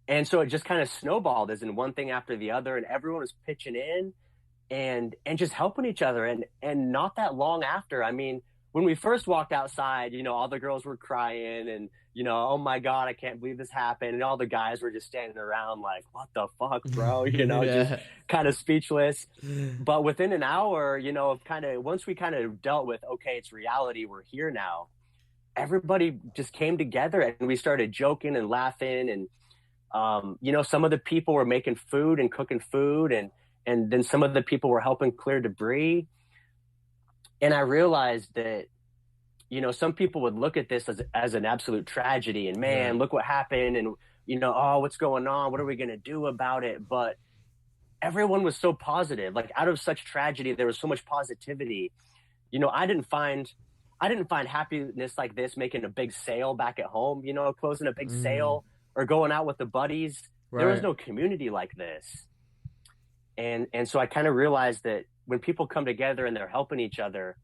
And so it just kind of snowballed, as in one thing after the other, and everyone was pitching in and just helping each other. And not that long after, I mean, when we first walked outside, all the girls were crying and, oh my God, I can't believe this happened. And all the guys were just standing around like, what the fuck, bro? Just kind of speechless. But within an hour, once we kind of dealt with, okay, it's reality, we're here now, everybody just came together and we started joking and laughing. And, some of the people were making food and cooking food, and then some of the people were helping clear debris. And I realized that, some people would look at this as an absolute tragedy, and man, look what happened. And, oh, what's going on? What are we going to do about it? But everyone was so positive. Like, out of such tragedy, there was so much positivity. I didn't find happiness like this making a big sale back at home, closing a big sale or going out with the buddies. Right. There was no community like this. And so I kind of realized that when people come together and they're helping each other,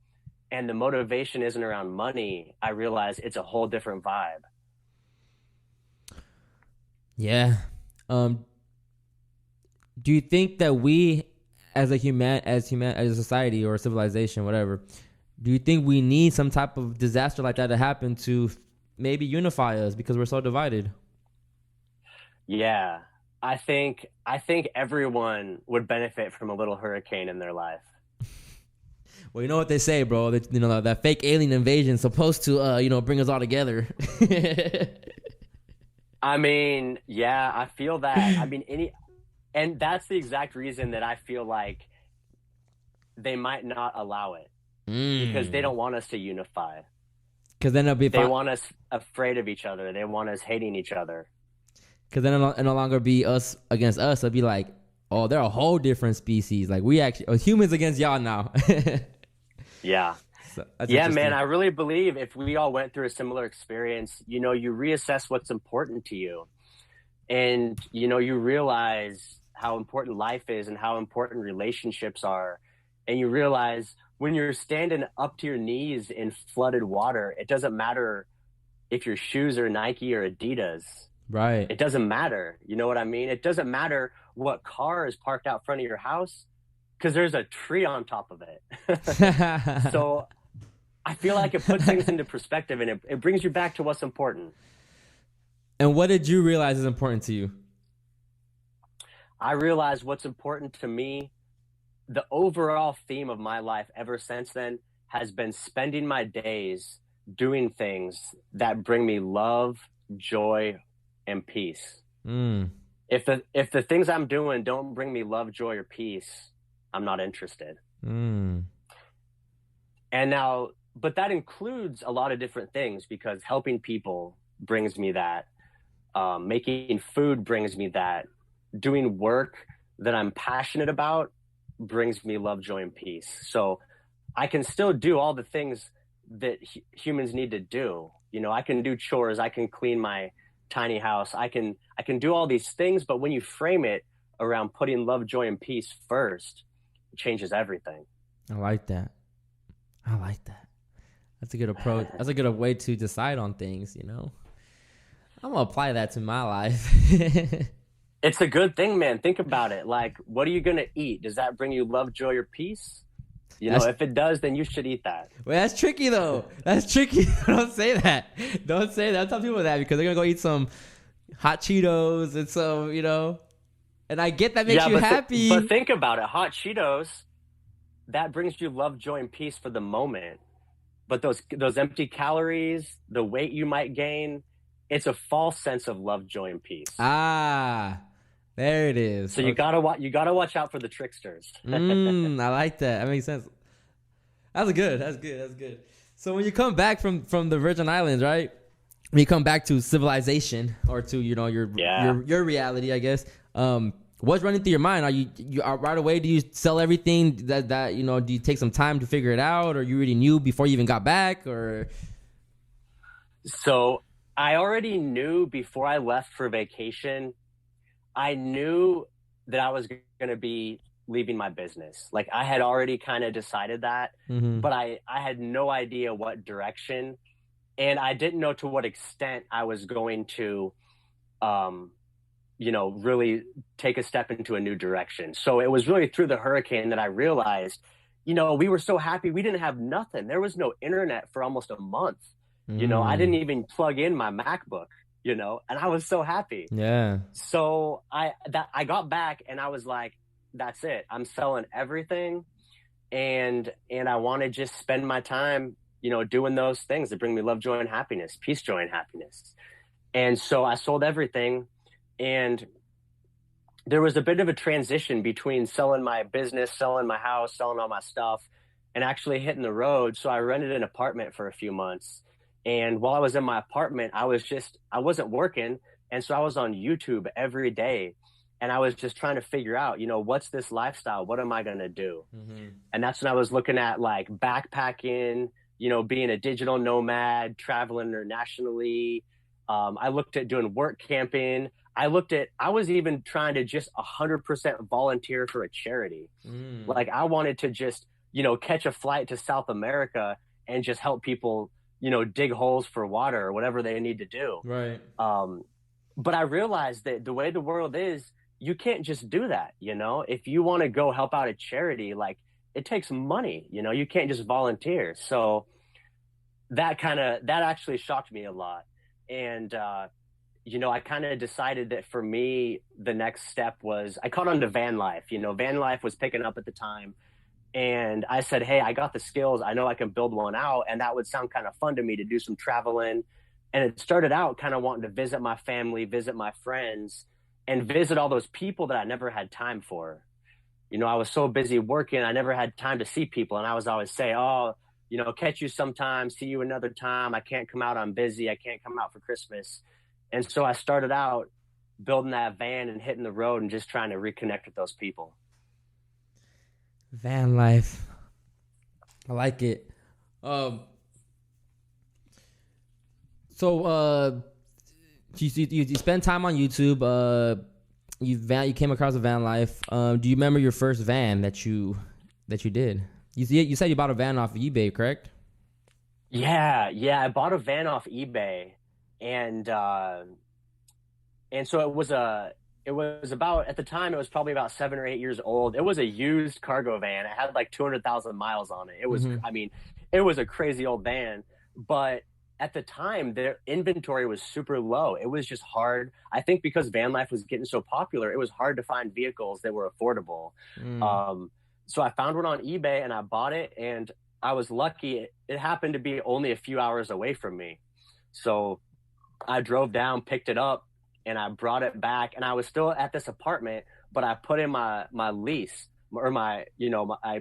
and the motivation isn't around money, I realize it's a whole different vibe. Yeah. Do you think that we, as a society or civilization, whatever, do you think we need some type of disaster like that to happen to maybe unify us, because we're so divided? Yeah, I think everyone would benefit from a little hurricane in their life. Well, you know what they say, bro. That, that fake alien invasion is supposed to, bring us all together. I mean, yeah, I feel that. I mean, and that's the exact reason that I feel like they might not allow it, because they don't want us to unify. Because then they want us afraid of each other. They want us hating each other. Because then it'll no longer be us against us. It'll be like, oh, they're a whole different species. Like, we actually humans against y'all now. Yeah. So yeah, man, I really believe if we all went through a similar experience, you reassess what's important to you. And, you realize how important life is and how important relationships are. And you realize when you're standing up to your knees in flooded water, it doesn't matter if your shoes are Nike or Adidas. Right. It doesn't matter. You know what I mean? It doesn't matter what car is parked out front of your house, because there's a tree on top of it. So I feel like it puts things into perspective, and it brings you back to what's important. And what did you realize is important to you? I realized what's important to me. The overall theme of my life ever since then has been spending my days doing things that bring me love, joy, and peace. If the things I'm doing don't bring me love, joy, or peace, I'm not interested. And now but that includes a lot of different things, because helping people brings me that. Making food brings me that. Doing work that I'm passionate about brings me love, joy, and peace. So I can still do all the things that humans need to do. You know, I can do chores, I can clean my tiny house, I can do all these things, but when you frame it around putting love, joy, and peace first, it changes everything. I like that. I like that. That's a good approach. That's a good way to decide on things, you know. I'm gonna apply that to my life. It's a good thing, man. Think about it. Like, what are you gonna eat? Does that bring you love, joy, or peace? You know, if it does, then you should eat that. Well, that's tricky though. That's tricky. Don't say that. Don't say that. Don't tell people that, because they're gonna go eat some hot Cheetos and some, you know. And I get that makes you happy. But think about it. Hot Cheetos, that brings you love, joy, and peace for the moment. But those empty calories, the weight you might gain, it's a false sense of love, joy, and peace. Ah, there it is. So you gotta watch out for the tricksters. I like that. That makes sense. That's good. So when you come back from the Virgin Islands, right? When you come back to civilization, or to, you know, your reality, I guess. What's running through your mind? Are you right away? Do you sell everything that you know? Do you take some time to figure it out, or you already knew before you even got back, or? So I already knew before I left for vacation. I knew that I was going to be leaving my business. Like, I had already kind of decided that, but I had no idea what direction, and I didn't know to what extent I was going to, you know, really take a step into a new direction. So it was really through the hurricane that I realized, you know, we were so happy. We didn't have nothing. There was no internet for almost a month. You know, I didn't even plug in my MacBook, you know, and I was so happy. Yeah. So I got back and I was like, that's it. I'm selling everything. And I want to just spend my time, you know, doing those things that bring me love, joy, and happiness, peace, joy, and happiness. And so I sold everything. And there was a bit of a transition between selling my business, selling my house, selling all my stuff, and actually hitting the road. So I rented an apartment for a few months. And while I was in my apartment, I wasn't working. And so I was on YouTube every day. And I was just trying to figure out, you know, what's this lifestyle? What am I going to do? And that's when I was looking at like backpacking, you know, being a digital nomad, traveling internationally. I looked at doing work camping. I was even trying to just 100% volunteer for a charity. Like, I wanted to just, you know, catch a flight to South America and just help people, you know, dig holes for water or whatever they need to do. Right. But I realized that the way the world is, you can't just do that. You know, if you want to go help out a charity, like, it takes money, you know, you can't just volunteer. So that actually shocked me a lot. And, you know, I kind of decided that for me, the next step was, I caught on to van life. You know, van life was picking up at the time. And I said, hey, I got the skills. I know I can build one out. And that would sound kind of fun to me to do some traveling. And it started out kind of wanting to visit my family, visit my friends, and visit all those people that I never had time for. You know, I was so busy working, I never had time to see people. And I was always say, oh, you know, catch you sometime, see you another time. I can't come out, I'm busy. I can't come out for Christmas. And so I started out building that van and hitting the road and just trying to reconnect with those people. Van life. I like it. So you spend time on YouTube. You came across a van life. Do you remember your first van that you did? You said you bought a van off of eBay, correct? Yeah. I bought a van off eBay, and so it was about, at the time, it was probably about 7 or 8 years old. It was a used cargo van. It had like 200,000 miles on it. It was, I mean, it was a crazy old van, but at the time, their inventory was super low. It was just hard. I think because van life was getting so popular, it was hard to find vehicles that were affordable. So I found one on eBay and I bought it, and I was lucky. It happened to be only a few hours away from me. So I drove down, picked it up, and I brought it back. And I was still at this apartment, but I put in my lease I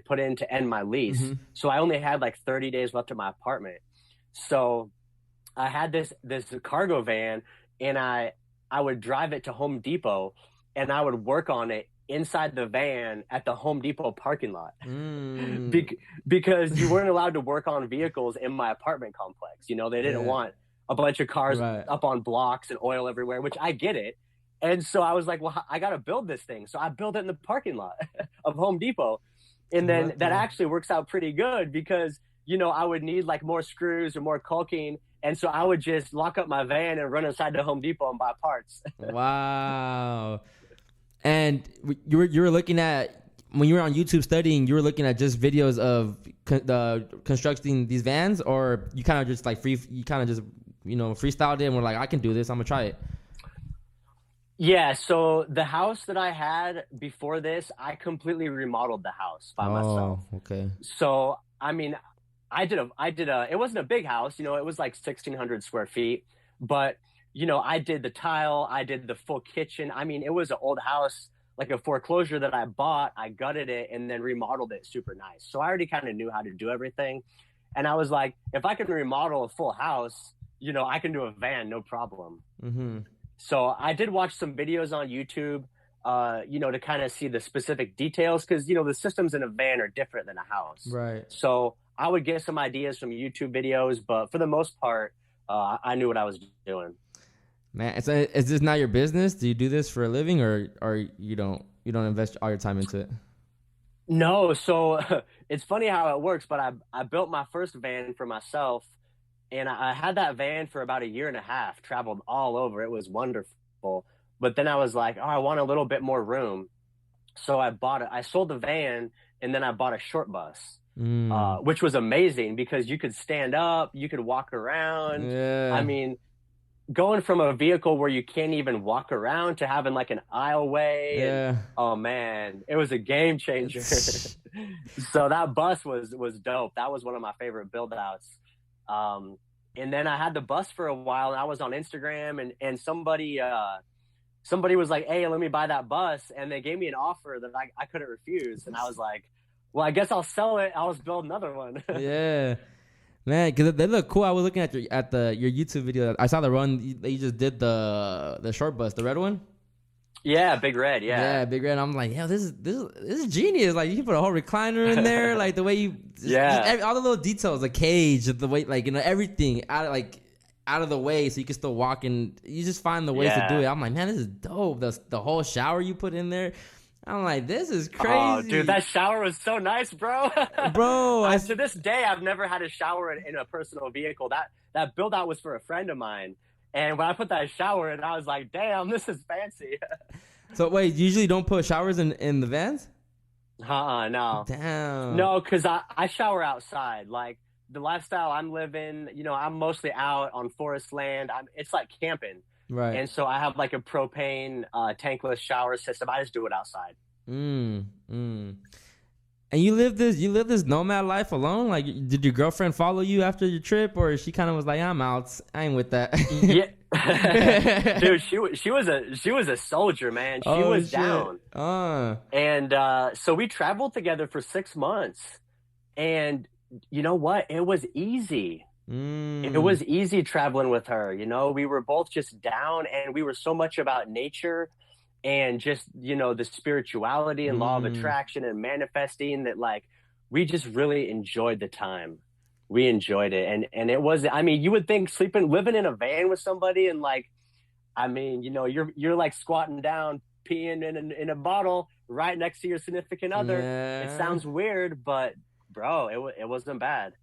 put in to end my lease. Mhm. So I only had like 30 days left of my apartment. So I had this cargo van, and I would drive it to Home Depot, and I would work on it inside the van at the Home Depot parking lot. Mm. Because you weren't allowed to work on vehicles in my apartment complex. They didn't Yeah. want a bunch of cars Right. up on blocks and oil everywhere, which I get it. And so I was like, well, I got to build this thing. So I built it in the parking lot of Home Depot. And then What that the- actually works out pretty good because, I would need like more screws or more caulking. And so I would just lock up my van and run inside the Home Depot and buy parts. Wow. And you were looking at, when you were on YouTube studying, you were looking at just videos of constructing these vans, or you kind of just like freestyled it and were like, I can do this, I'm gonna try it. Yeah, so the house that I had before this, I completely remodeled the house by myself. Okay. So, I mean, it wasn't a big house, it was like 1,600 square feet, but, I did the tile, I did the full kitchen. I mean, it was an old house, like a foreclosure that I bought, I gutted it and then remodeled it super nice. So I already kind of knew how to do everything. And I was like, if I can remodel a full house, I can do a van, no problem. Mm-hmm. So I did watch some videos on YouTube, to kind of see the specific details, because, the systems in a van are different than a house. Right. So I would get some ideas from YouTube videos, but for the most part, I knew what I was doing. Man, so is this not your business? Do you do this for a living, or you don't invest all your time into it? No, so it's funny how it works, but I built my first van for myself, and I had that van for about a year and a half, traveled all over. It was wonderful. But then I was like, oh, I want a little bit more room. So I sold the van, and then I bought a short bus, which was amazing because you could stand up, you could walk around. Yeah. I mean, going from a vehicle where you can't even walk around to having like an aisleway. Yeah. Oh man, it was a game changer. So that bus was dope. That was one of my favorite build outs. And then I had the bus for a while, and I was on Instagram, and somebody was like, hey, let me buy that bus. And they gave me an offer that I couldn't refuse. And I was like, well, I guess I'll sell it. I'll just build another one. Yeah. Man, because they look cool. I was looking at your YouTube video. I saw the one that you just did, the short bus, the red one. Yeah, Big Red. Yeah, Big red. I'm like, yeah, this is genius. Like, you can put a whole recliner in there, like the way you, all the little details, the cage, the way, like, everything out of the way, so you can still walk, and you just find the ways to do it. I'm like, man, this is dope. The whole shower you put in there. I'm like, this is crazy. Oh, dude, that shower was so nice, bro. Bro, to this day, I've never had a shower in a personal vehicle. That build out was for a friend of mine. And when I put that shower in, I was like, damn, this is fancy. So wait, you usually don't put showers in the vans? No. Damn. No, because I shower outside. Like, the lifestyle I'm living, I'm mostly out on forest land. It's like camping. Right. And so I have like a propane tankless shower system. I just do it outside. And you live this nomad life alone? Like, did your girlfriend follow you after your trip, or she kind of was like, I'm out, I ain't with that? Yeah. Dude, she was a soldier, man. She was down. And so we traveled together for 6 months, and you know what? It was easy. It was easy traveling with her. We were both just down, and we were so much about nature and just, the spirituality and law of attraction and manifesting, that like, we just really enjoyed the time. We enjoyed it. And it was, I mean, you would think living in a van with somebody, and like, I mean, you're like squatting down, peeing in a bottle right next to your significant other. Yeah. It sounds weird, but bro, it wasn't bad.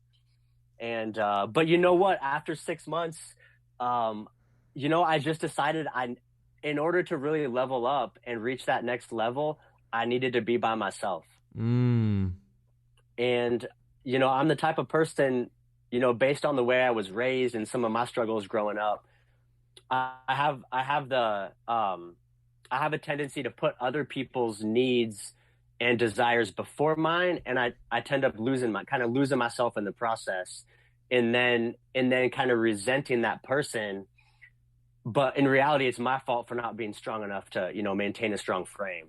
And but you know what? After 6 months, I just decided in order to really level up and reach that next level, I needed to be by myself. And I'm the type of person, based on the way I was raised and some of my struggles growing up, I have a tendency to put other people's needs and desires before mine, and I tend up losing myself in the process, and then kind of resenting that person. But in reality, it's my fault for not being strong enough to maintain a strong frame.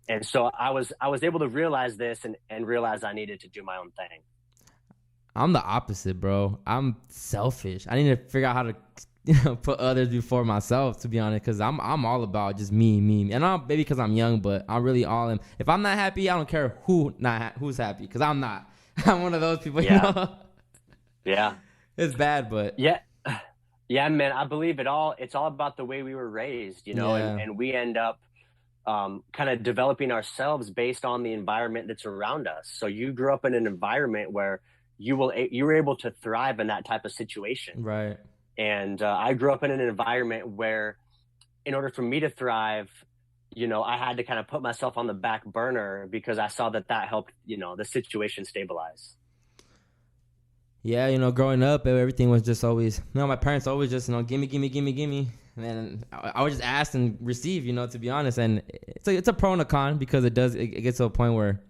And so I was able to realize this and realize I needed to do my own thing. I'm the opposite, bro. I'm selfish. I need to figure out how to, put others before myself, to be honest, because I'm all about just me. And I'm maybe because I'm young, but I'm really all in. If I'm not happy, I don't care who's happy, because I'm not. I'm one of those people. Yeah. You know? Yeah. It's bad, but Yeah. Yeah, man, I believe it's all about the way we were raised, Yeah. and we end up kind of developing ourselves based on the environment that's around us. So you grew up in an environment where you were able to thrive in that type of situation. right. And I grew up in an environment where, in order for me to thrive, I had to kind of put myself on the back burner because I saw that helped, the situation stabilize. Yeah, growing up, everything was just always, my parents always just, gimme. And then I would just ask and receive, to be honest. And it's a pro and a con, because it gets to a point where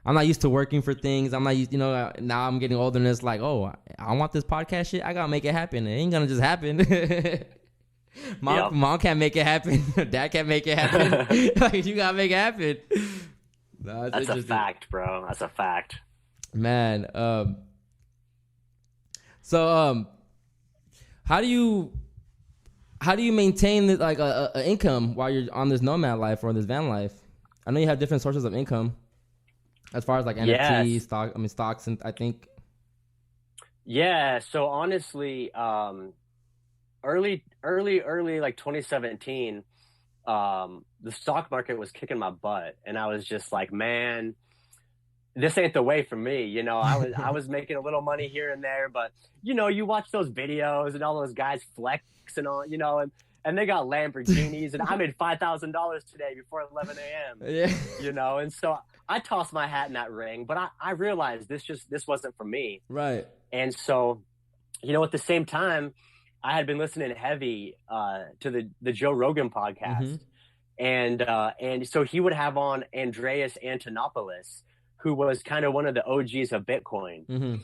I'm not used to working for things. I'm not used, now I'm getting older and it's like, oh, I want this podcast shit. I got to make it happen. It ain't going to just happen. Mom can't make it happen. Dad can't make it happen. Like, you got to make it happen. No, That's a fact, bro. That's a fact. Man. So, how do you maintain this, like a income while you're on this nomad life or this van life? I know you have different sources of income, as far as like NFT, stocks, and I think. Yeah. So honestly, early like 2017, the stock market was kicking my butt, and I was just like, man, this ain't the way for me. I was making a little money here and there, but you watch those videos and all those guys flex and all, and they got Lamborghinis, and I made $5,000 today before 11 a.m. Yeah. And so I tossed my hat in that ring, but I realized this wasn't for me. Right. And so, at the same time, I had been listening heavy to the Joe Rogan podcast, and so he would have on Andreas Antonopoulos, who was kind of one of the OGs of Bitcoin. Mm-hmm.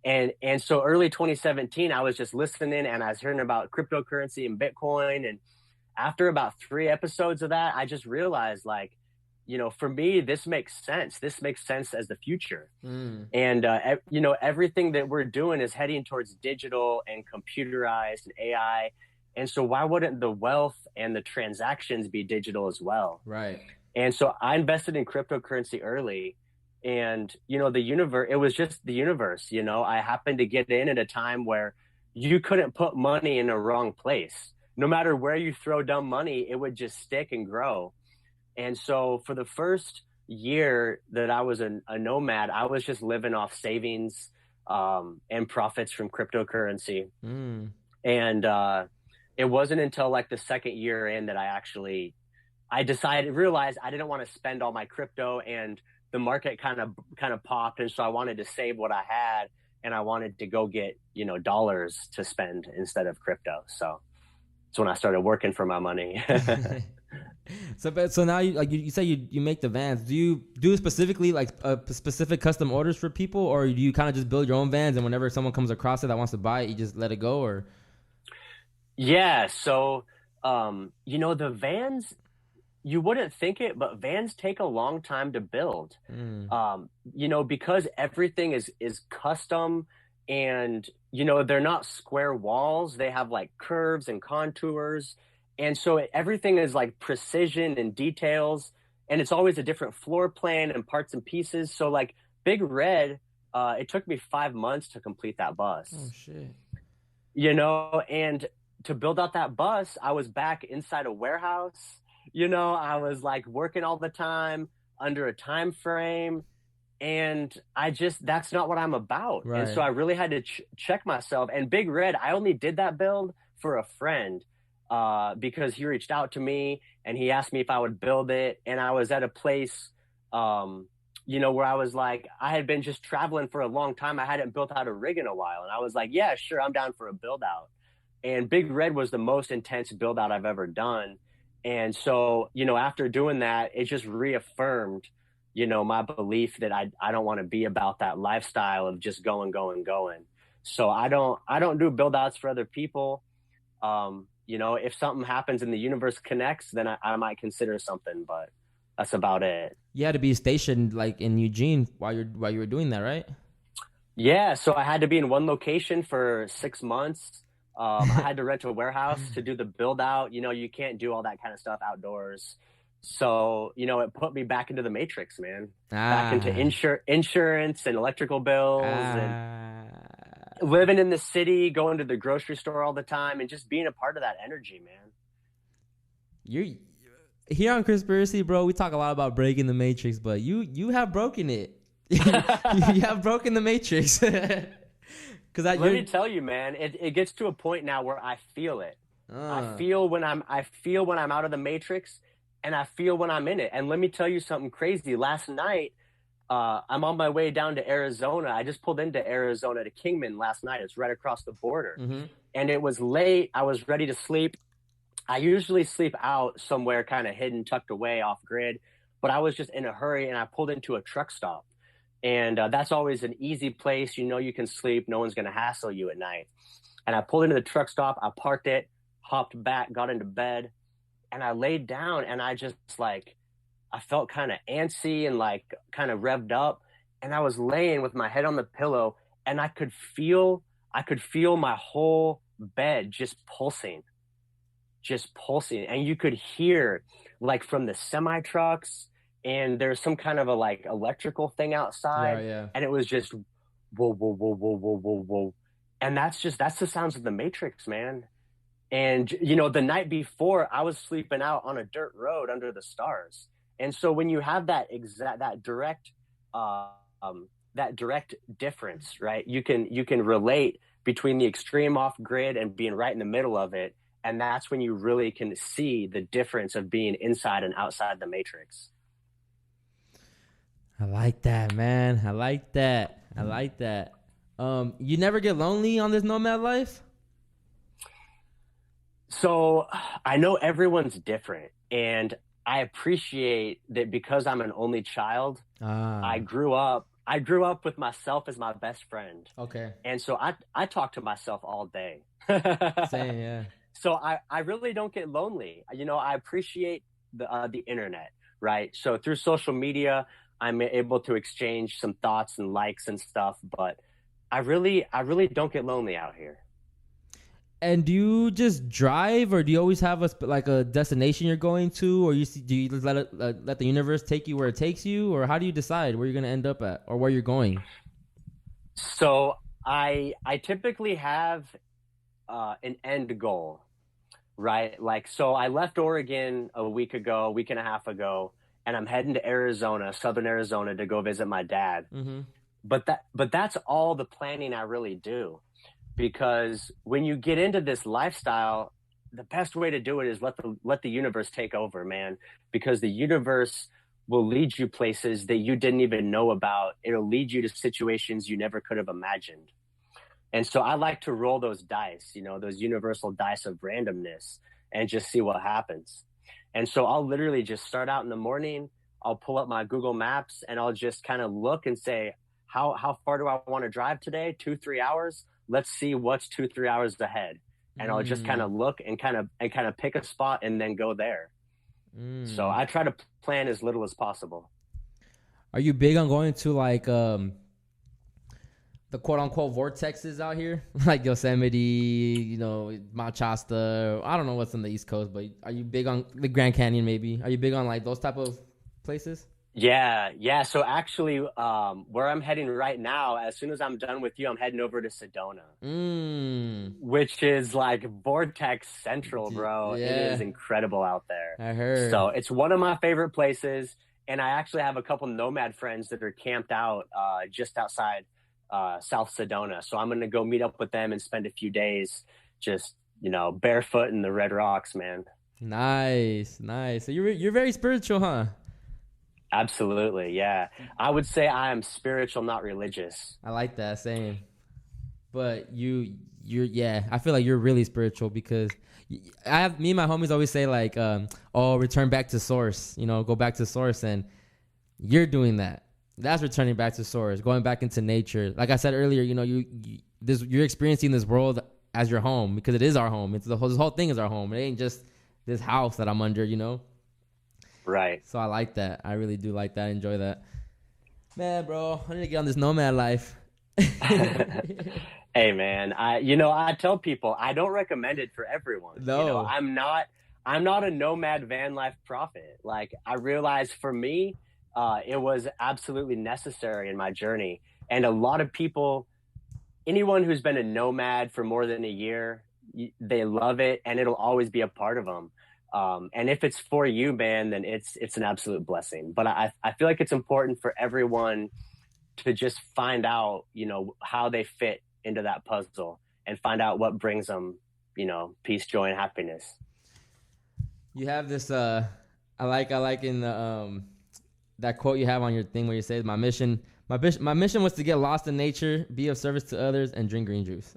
And so early 2017, I was just listening and I was hearing about cryptocurrency and Bitcoin. And after about 3 episodes of that, I just realized, like, for me, this makes sense. This makes sense as the future. And, everything that we're doing is heading towards digital and computerized and AI. And so why wouldn't the wealth and the transactions be digital as well? Right. And so I invested in cryptocurrency early. And, the universe, it was just the universe, I happened to get in at a time where you couldn't put money in a wrong place. No matter where you throw down money, it would just stick and grow. And so for the first year that I was a nomad, I was just living off savings and profits from cryptocurrency. And it wasn't until like the second year in that I realized I didn't want to spend all my crypto, and the market kind of popped. And so I wanted to save what I had, and I wanted to go get, dollars to spend instead of crypto. So it's when I started working for my money. So now you say you make the vans. Do you do specifically like specific custom orders for people, or do you kind of just build your own vans, and whenever someone comes across it that wants to buy it, you just let it go? Or Yeah. So, the vans, you wouldn't think it, but vans take a long time to build. Because everything is custom, and, they're not square walls. They have like curves and contours. And so everything is like precision and details, and it's always a different floor plan and parts and pieces. So like Big Red, it took me 5 months to complete that bus. Oh shit. And to build out that bus, I was back inside a warehouse. I was like working all the time under a time frame, and that's not what I'm about. Right. And so I really had to check myself. And Big Red, I only did that build for a friend because he reached out to me and he asked me if I would build it. And I was at a place, where I was like, I had been just traveling for a long time. I hadn't built out a rig in a while. And I was like, yeah, sure, I'm down for a build out. And Big Red was the most intense build out I've ever done. And so, after doing that, it just reaffirmed, my belief that I don't want to be about that lifestyle of just going. So I don't do build outs for other people. If something happens and the universe connects, then I might consider something, but That's about it. You had to be stationed like in Eugene while you were doing that, right? Yeah, so I had to be in one location for 6 months. I had to rent a warehouse to do the build out. You can't do all that kind of stuff outdoors. So, it put me back into the matrix, man. Back into insurance and electrical bills and living in the city, going to the grocery store all the time and just being a part of that energy, man. You're here on Conspiracy, bro. We talk a lot about breaking the matrix, but you have broken it. You have broken the matrix. Let me tell you, man, it gets to a point now where I feel it. I feel when I'm out of the matrix, and I feel when I'm in it. And let me tell you something crazy. Last night, I'm on my way down to Arizona. I just pulled into Arizona to Kingman last night. It's right across the border. Mm-hmm. And it was late. I was ready to sleep. I usually sleep out somewhere kind of hidden, tucked away off grid. But I was just in a hurry, and I pulled into a truck stop. And that's always an easy place. You can sleep. No one's going to hassle you at night. And I pulled into the truck stop. I parked it, hopped back, got into bed, and I laid down. And I just I felt kind of antsy and kind of revved up. And I was laying with my head on the pillow, and I could feel my whole bed just pulsing. And you could hear from the semi trucks. And there's some kind of a electrical thing outside. Yeah. And it was just whoa, whoa, whoa, whoa, whoa, whoa, whoa. And that's the sounds of the Matrix, man. And, the night before I was sleeping out on a dirt road under the stars. And so when you have that direct difference, right, you can relate between the extreme off grid and being right in the middle of it. And that's when you really can see the difference of being inside and outside the Matrix. I like that, man. I like that. You never get lonely on this nomad life? So I know everyone's different, and I appreciate that because I'm an only child. I grew up with myself as my best friend. Okay. And so I talk to myself all day. Same, yeah. So I really don't get lonely. I appreciate the internet, right? So through social media, I'm able to exchange some thoughts and likes and stuff, but I really don't get lonely out here. And do you just drive, or do you always have a destination you're going to, or do you just let the universe take you where it takes you, or how do you decide where you're going to end up at or where you're going? So I typically have an end goal, right? So I left Oregon a week and a half ago, and I'm heading to Arizona, Southern Arizona, to go visit my dad. Mm-hmm. But that's all the planning I really do, because when you get into this lifestyle, the best way to do it is let the universe take over, man, because the universe will lead you places that you didn't even know about. It'll lead you to situations you never could have imagined. And so I like to roll those dice, those universal dice of randomness, and just see what happens. And so I'll literally just start out in the morning. I'll pull up my Google Maps, and I'll just kind of look and say, how far do I want to drive today? 2-3 hours. Let's see what's 2-3 hours ahead. And I'll just kind of look and kind of pick a spot and then go there. So I try to plan as little as possible. Are you big on going to the quote unquote vortexes out here, like Yosemite, Mount Shasta? I don't know what's on the East Coast, but are you big on the Grand Canyon? Maybe are you big on those type of places? Yeah. So actually, where I'm heading right now, as soon as I'm done with you, I'm heading over to Sedona, which is vortex central, bro. Yeah. It is incredible out there. I heard. So it's one of my favorite places, and I actually have a couple nomad friends that are camped out just outside South Sedona. So I'm going to go meet up with them and spend a few days just, barefoot in the red rocks, man. Nice. So you're very spiritual, huh? Absolutely, yeah. I would say I am spiritual, not religious. I like that saying. But you're I feel like you're really spiritual, because me and my homies always say return back to source, go back to source, and you're doing that. That's returning back to source, going back into nature. Like I said earlier, you're experiencing this world as your home, because it is our home. It's this whole thing is our home. It ain't just this house that I'm under, Right. So I like that. I really do like that. I enjoy that. Man, bro, I need to get on this nomad life. Hey man, I tell people I don't recommend it for everyone. No. I'm not a nomad van life prophet. Like, I realized for me, it was absolutely necessary in my journey. And a lot of people, anyone who's been a nomad for more than a year, they love it, and it'll always be a part of them. And if it's for you, man, then it's an absolute blessing. But I feel like it's important for everyone to just find out, how they fit into that puzzle and find out what brings them, peace, joy, and happiness. You have this I like in the that quote you have on your thing where you say my mission was to get lost in nature, be of service to others, and drink green juice.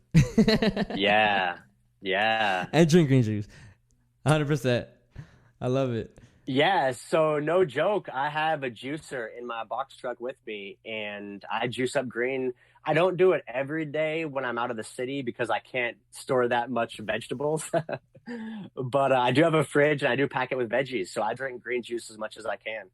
Yeah. And drink green juice. 100%. I love it. Yeah, so no joke, I have a juicer in my box truck with me, and I juice up green. I don't do it every day when I'm out of the city because I can't store that much vegetables. But I do have a fridge, and I do pack it with veggies, so I drink green juice as much as I can.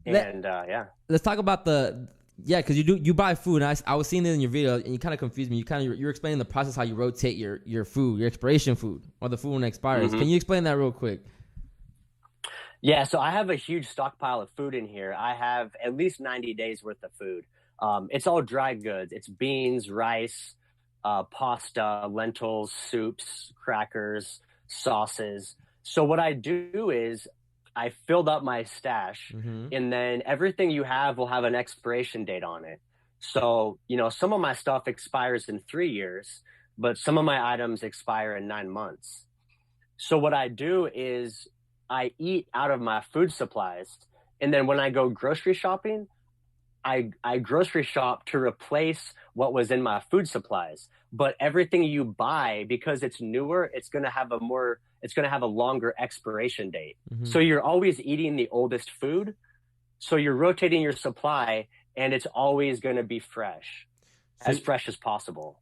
And yeah. Let's talk about because you buy food, and I was seeing it in your video, and you kind of confused me. You're explaining the process how you rotate your food, your expiration food, or the food when it expires. Mm-hmm. Can you explain that real quick? Yeah, so I have a huge stockpile of food in here. I have at least 90 days worth of food. It's all dry goods. It's beans, rice, pasta, lentils, soups, crackers, sauces. So what I do is I filled up my stash, and then everything you have will have an expiration date on it. So, some of my stuff expires in 3 years, but some of my items expire in 9 months. So what I do is I eat out of my food supplies, and then when I go grocery shopping, I grocery shop to replace what was in my food supplies. But everything you buy, because it's newer, it's going to have a longer expiration date. So you're always eating the oldest food. So you're rotating your supply, and it's always going to be fresh, as fresh as possible.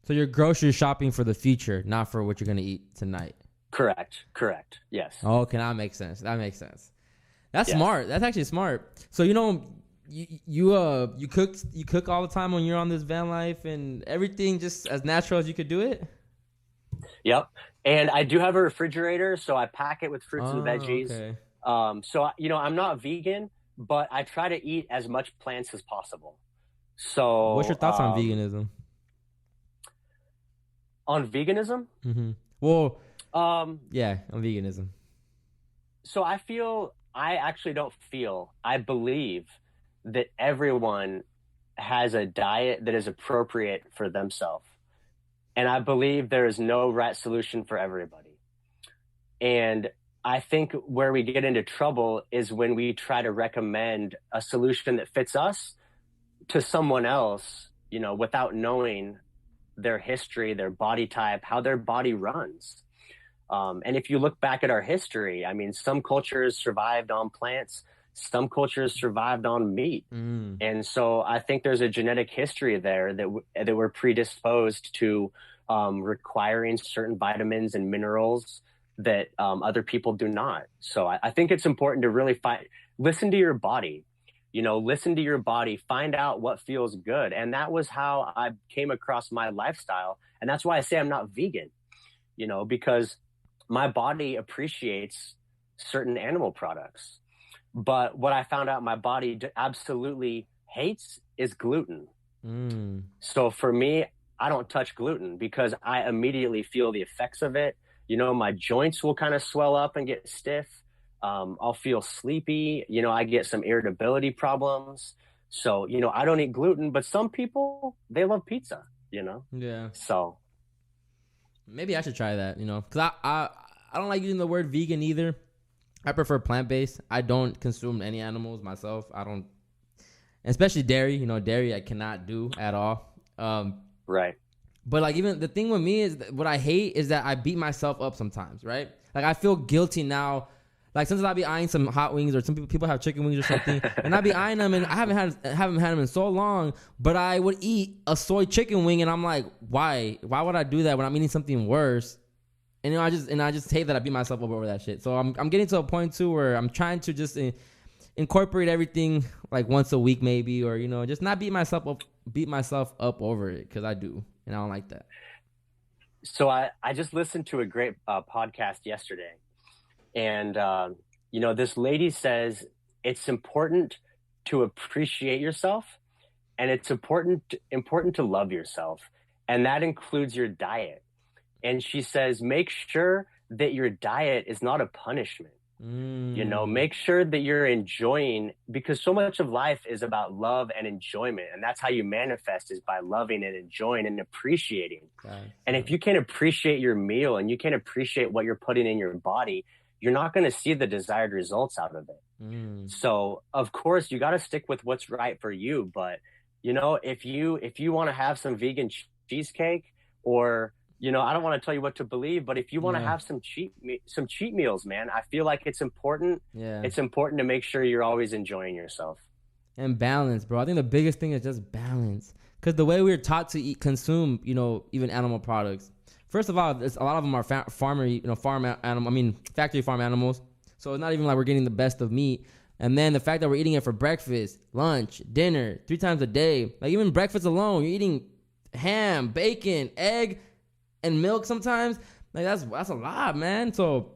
So you're grocery shopping for the future, not for what you're going to eat tonight. Correct. Yes. Oh, okay, that makes sense. That's smart. That's actually smart. So you cook all the time when you're on this van life, and everything just as natural as you could do it. Yep. And I do have a refrigerator, so I pack it with fruits and veggies. Okay. So I'm not vegan, but I try to eat as much plants as possible. So what's your thoughts on veganism? On veganism? Well, yeah, on veganism. So I believe that everyone has a diet that is appropriate for themselves. And I believe there is no right solution for everybody. And I think where we get into trouble is when we try to recommend a solution that fits us to someone else, without knowing their history, their body type, how their body runs. And if you look back at our history, some cultures survived on plants, some cultures survived on meat. And so I think there's a genetic history there that we're predisposed to requiring certain vitamins and minerals that other people do not. So I think it's important to really listen to your body, find out what feels good. And that was how I came across my lifestyle. And that's why I say I'm not vegan, because my body appreciates certain animal products. But what I found out my body absolutely hates is gluten. So for me, I don't touch gluten because I immediately feel the effects of it. My joints will kind of swell up and get stiff. I'll feel sleepy. I get some irritability problems. So, I don't eat gluten, but some people, they love pizza, Yeah. So maybe I should try that, because I don't like using the word vegan either. I prefer plant-based. I don't consume any animals myself. I don't, especially dairy. Dairy I cannot do at all. Right. But even the thing with me is what I hate is that I beat myself up sometimes, right? Like I feel guilty now. Like sometimes I'll be eyeing some hot wings, or some people have chicken wings or something, and I'll be eyeing them, and I haven't had them in so long. But I would eat a soy chicken wing, and I'm like, why? Why would I do that when I'm eating something worse? And I just hate that I beat myself up over that shit. So I'm getting to a point too where I'm trying to just incorporate everything like once a week maybe, or just not beat myself up over it, because I do, and I don't like that. So I just listened to a great podcast yesterday, and this lady says it's important to appreciate yourself, and it's important to love yourself, and that includes your diet. And she says, make sure that your diet is not a punishment. Make sure that you're enjoying, because so much of life is about love and enjoyment. And that's how you manifest, is by loving and enjoying and appreciating. And if you can't appreciate your meal and you can't appreciate what you're putting in your body, you're not going to see the desired results out of it. So of course you got to stick with what's right for you. But, if you want to have some vegan cheesecake, or I don't want to tell you what to believe, but if you want to have some cheat meals, man, I feel like it's important. Yeah. It's important to make sure you're always enjoying yourself. And balance, bro. I think the biggest thing is just balance. Because the way we're taught to consume, even animal products. First of all, a lot of them are factory farm animals. So it's not even like we're getting the best of meat. And then the fact that we're eating it for breakfast, lunch, dinner, 3 times a day. Like even breakfast alone, you're eating ham, bacon, egg, and milk sometimes. Like that's a lot, man. So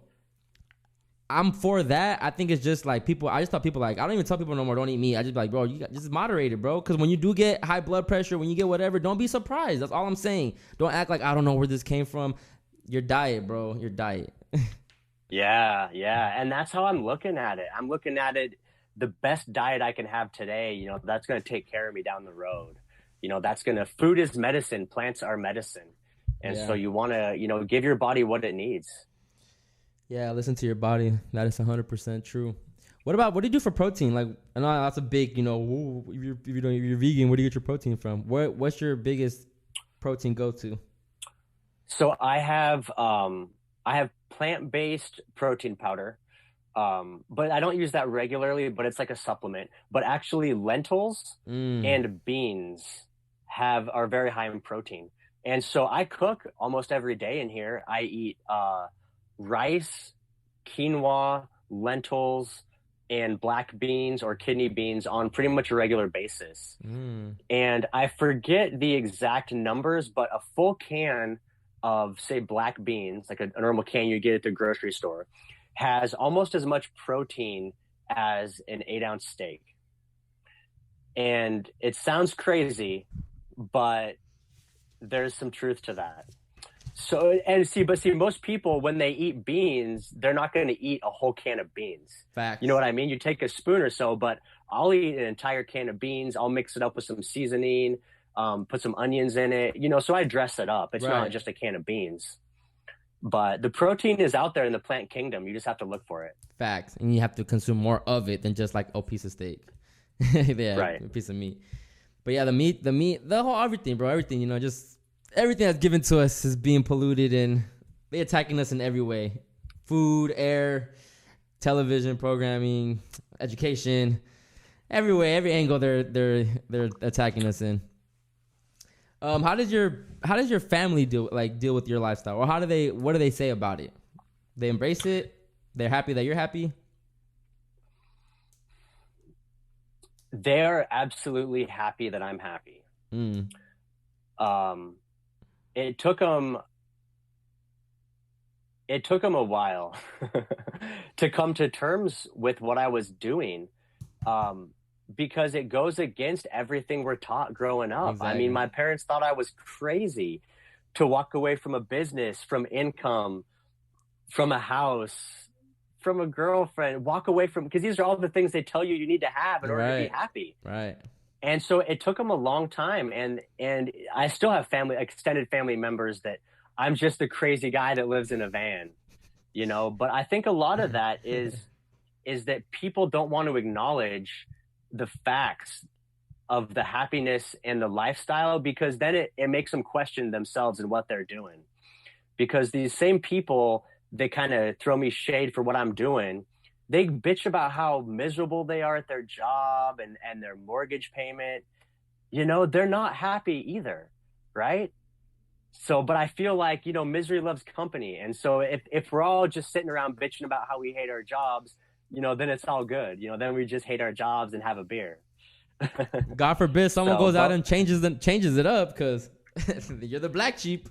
I'm for that. I think it's just like I just tell people, like, I don't even tell people no more, don't eat meat. I just be like, bro, you got, just moderate it, bro. Because when you do get high blood pressure, when you get whatever, don't be surprised. That's all I'm saying. Don't act like I don't know where this came from. Your diet, bro. Your diet. Yeah. And that's how I'm looking at it. I'm looking at it, the best diet I can have today, that's going to take care of me down the road. Food is medicine. Plants are medicine. And so you want to, give your body what it needs. Yeah, listen to your body. That is 100% true. What do you do for protein? Like, I know that's a big, if you're vegan, where do you get your protein from? What's your biggest protein go-to? So I have plant-based protein powder, but I don't use that regularly, but it's like a supplement. But actually lentils and beans are very high in protein. And so I cook almost every day in here. I eat rice, quinoa, lentils, and black beans or kidney beans on pretty much a regular basis. And I forget the exact numbers, but a full can of, say, black beans, like a normal can you get at the grocery store, has almost as much protein as an 8-ounce steak. And it sounds crazy, but there's some truth to that. So, but most people, when they eat beans, they're not going to eat a whole can of beans. Facts. You know what I mean? You take a spoon or so, but I'll eat an entire can of beans. I'll mix it up with some seasoning, put some onions in it, so I dress it up. It's not just a can of beans. But the protein is out there in the plant kingdom. You just have to look for it. Facts. And you have to consume more of it than just like a piece of steak. A piece of meat. But yeah, the meat, the whole everything, bro. Everything, just everything that's given to us is being polluted, and they're attacking us in every way. Food, air, television, programming, education, every way, every angle they're attacking us in. How does your family deal with your lifestyle? Or what do they say about it? They embrace it? They're happy that you're happy? They're absolutely happy that I'm happy. It took them a while to come to terms with what I was doing, because it goes against everything we're taught growing up. Exactly. I mean, my parents thought I was crazy to walk away from a business, from income, from a house, from a girlfriend, walk away from, because these are all the things they tell you need to have in order to be happy. Right. And so it took them a long time. And I still have extended family members that I'm just the crazy guy that lives in a van, but I think a lot of that is that people don't want to acknowledge the facts of the happiness and the lifestyle, because then it makes them question themselves and what they're doing. Because these same people, they kind of throw me shade for what I'm doing. They bitch about how miserable they are at their job and their mortgage payment. They're not happy either, right? So, but I feel like, you know, misery loves company. And so if we're all just sitting around bitching about how we hate our jobs, you know, then it's all good. You know, then we just hate our jobs and have a beer. God forbid someone So, goes out but- and changes it up, because you're the black sheep.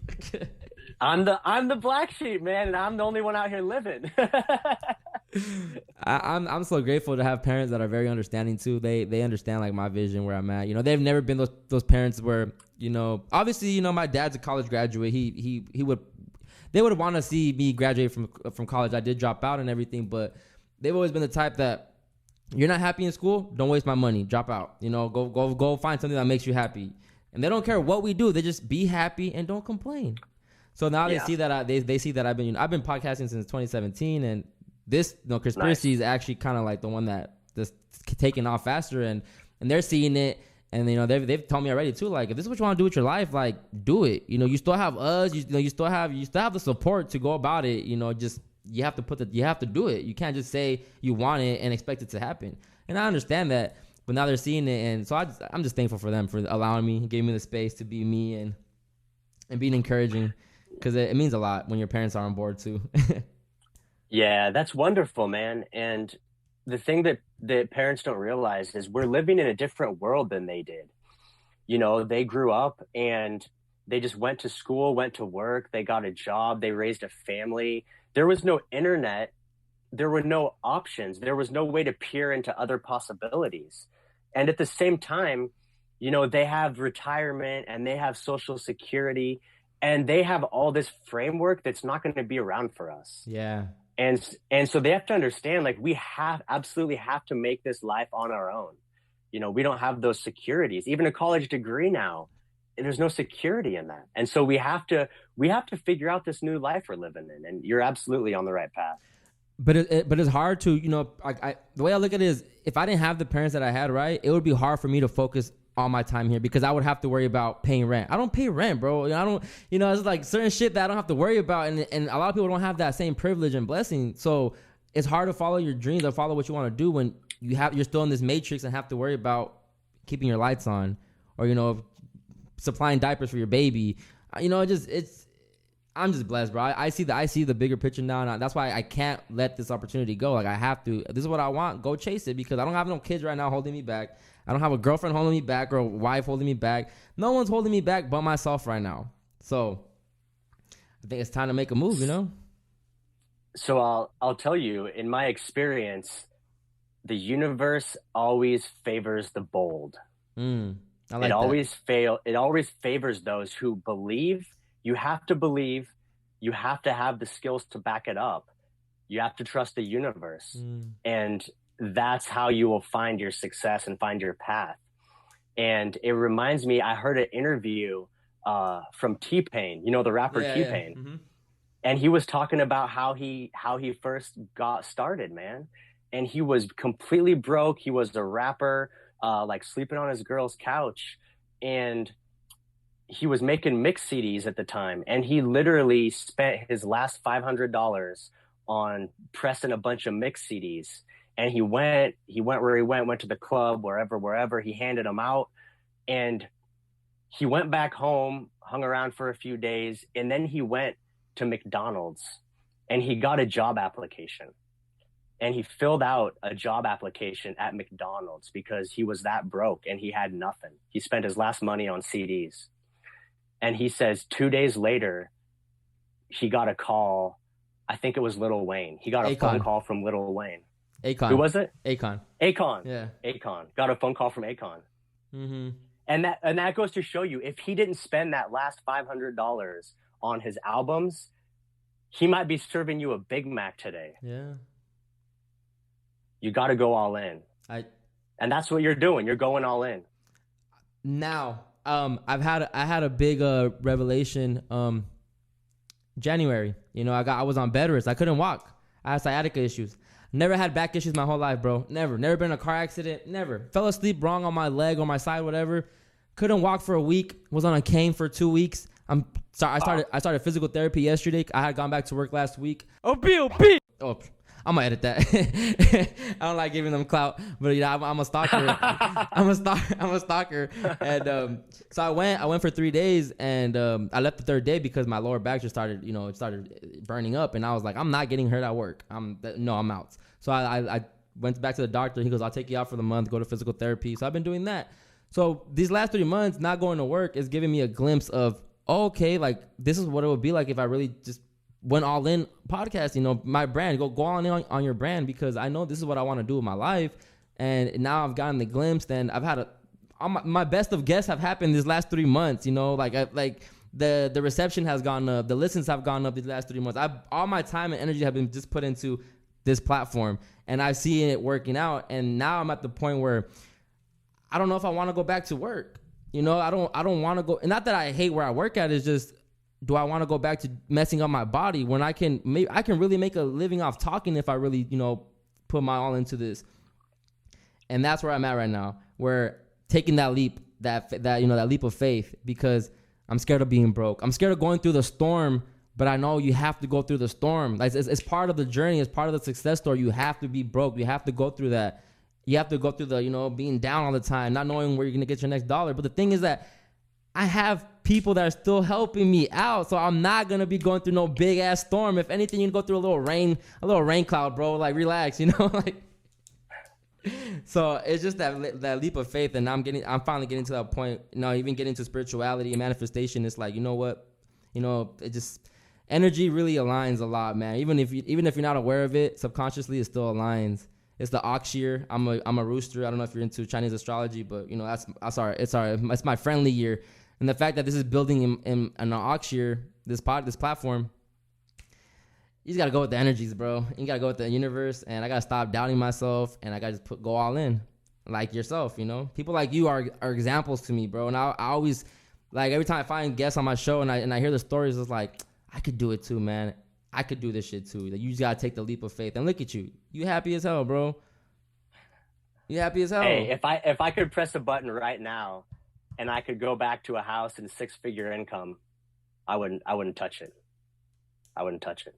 I'm the black sheep, man, and I'm the only one out here living. I'm so grateful to have parents that are very understanding too. They understand like my vision, where I'm at. You know, they've never been those parents where, you know, obviously, you know, my dad's a college graduate. They would want to see me graduate from college. I did drop out and everything, but they've always been the type that, you're not happy in school, don't waste my money, drop out. You know, go find something that makes you happy. And they don't care what we do. They just be happy and don't complain. So now they see that they see that I've been podcasting since 2017, and this, you know, CHRISPIRACY is actually kind of like the one that just taking off faster, and they're seeing it, and you know they've told me already too, like, if this is what you want to do with your life, like, do it. You know, you still have us, you know, you still have the support to go about it. You know, just you have to do it. You can't just say you want it and expect it to happen. And I understand that, but now they're seeing it, and so I'm just thankful for them for allowing me, giving me the space to be me and being encouraging, because it means a lot when your parents are on board too. Yeah, that's wonderful, man. And the thing that parents don't realize is we're living in a different world than they did. You know, they grew up and they just went to school, went to work, they got a job, they raised a family. There was no internet. There were no options. There was no way to peer into other possibilities. And at the same time, you know, they have retirement and they have Social Security, and they have all this framework that's not going to be around for us. Yeah. And so they have to understand, like, we absolutely have to make this life on our own. You know, we don't have those securities. Even a college degree now, there's no security in that. And so we have to figure out this new life we're living in. And you're absolutely on the right path. But it's hard to, you know, the way I look at it is, if I didn't have the parents that I had, right, it would be hard for me to focus all my time here, because I would have to worry about paying rent. I don't pay rent, bro. I don't, you know, it's like certain shit that I don't have to worry about. And a lot of people don't have that same privilege and blessing. So it's hard to follow your dreams or follow what you want to do when you're still in this matrix and have to worry about keeping your lights on, or, you know, supplying diapers for your baby. You know, I'm just blessed, bro. I see the bigger picture now, and that's why I can't let this opportunity go. Like, I have to. This is what I want. Go chase it, because I don't have no kids right now holding me back. I don't have a girlfriend holding me back or a wife holding me back. No one's holding me back but myself right now. So I think it's time to make a move, you know? So I'll tell you, in my experience, the universe always favors the bold. I like it that. It always favors those who believe. You have to believe. You have to have the skills to back it up. You have to trust the universe. And that's how you will find your success and find your path. And it reminds me, I heard an interview from T-Pain, you know, the rapper T-Pain. Yeah. Mm-hmm. And he was talking about how he first got started, man. And he was completely broke. He was a rapper, like sleeping on his girl's couch. And he was making mix CDs at the time. And he literally spent his last $500 on pressing a bunch of mix CDs. And he went where he went to the club, wherever, he handed them out. And he went back home, hung around for a few days, and then he went to McDonald's and he got a job application. And he filled out a job application at McDonald's because he was that broke and he had nothing. He spent his last money on CDs. And he says 2 days later, he got a call. I think it was Lil Wayne. He got a phone call from Lil Wayne. Akon. Who was it? Akon. Yeah. Akon. Got a phone call from Akon. Mm-hmm. And that goes to show you, if he didn't spend that last $500 on his albums, he might be serving you a Big Mac today. Yeah. You got to go all in. And that's what you're doing. You're going all in. Now, I had a big revelation January. You know, I was on bed rest. I couldn't walk. I had sciatica issues. Never had back issues my whole life, bro. Never been in a car accident. Never. Fell asleep wrong on my leg or my side, whatever. Couldn't walk for a week. Was on a cane for 2 weeks. I started physical therapy yesterday. I had gone back to work last week. Oh, I'm gonna edit that. I don't like giving them clout, but I'm a stalker. I'm a stalker. And so I went for 3 days, and I left the third day because my lower back just started, it started burning up, and I was like, I'm not getting hurt at work. I'm out. So I went back to the doctor. He goes, I'll take you out for the month, go to physical therapy. So I've been doing that. So these last 3 months, not going to work is giving me a glimpse of, okay, like this is what it would be like if I really just went all in podcasting, my brand, go all in on your brand, because I know this is what I want to do with my life. And now I've gotten the glimpse, and I've had my best of guests have happened these last 3 months, the reception has gone up, the listens have gone up these last 3 months. All my time and energy have been just put into this platform, and I've seen it working out. And now I'm at the point where I don't know if I want to go back to work. I don't want to go, and not that I hate where I work at, it's just, do I want to go back to messing up my body when I can really make a living off talking if I really, put my all into this. And that's where I'm at right now, where taking that leap, that leap of faith, because I'm scared of being broke. I'm scared of going through the storm, but I know you have to go through the storm. Like it's part of the journey. It's part of the success story. You have to be broke. You have to go through that. You have to go through the, being down all the time, not knowing where you're going to get your next dollar. But the thing is that I have people that are still helping me out. So I'm not going to be going through no big ass storm. If anything, you can go through a little rain cloud, bro. Like relax, like. So it's just that leap of faith. And I'm finally getting to that point, even getting to spirituality and manifestation. It's like, you know what, it just, energy really aligns a lot, man. Even if you're not aware of it, subconsciously it still aligns. It's the ox year. I'm a rooster. I don't know if you're into Chinese astrology, but it's my friendly year. And the fact that this is building in an ox year, this platform, you just gotta go with the energies, bro. You gotta go with the universe, and I gotta stop doubting myself, and I gotta just go all in, like yourself. People like you are examples to me, bro. And I always, like, every time I find guests on my show and I hear the stories, it's like, I could do it too, man. I could do this shit too. You just gotta take the leap of faith. And look at you. You happy as hell, bro. You happy as hell. Hey, if I could press a button right now and I could go back to a house and 6-figure income, I wouldn't touch it. I wouldn't touch it.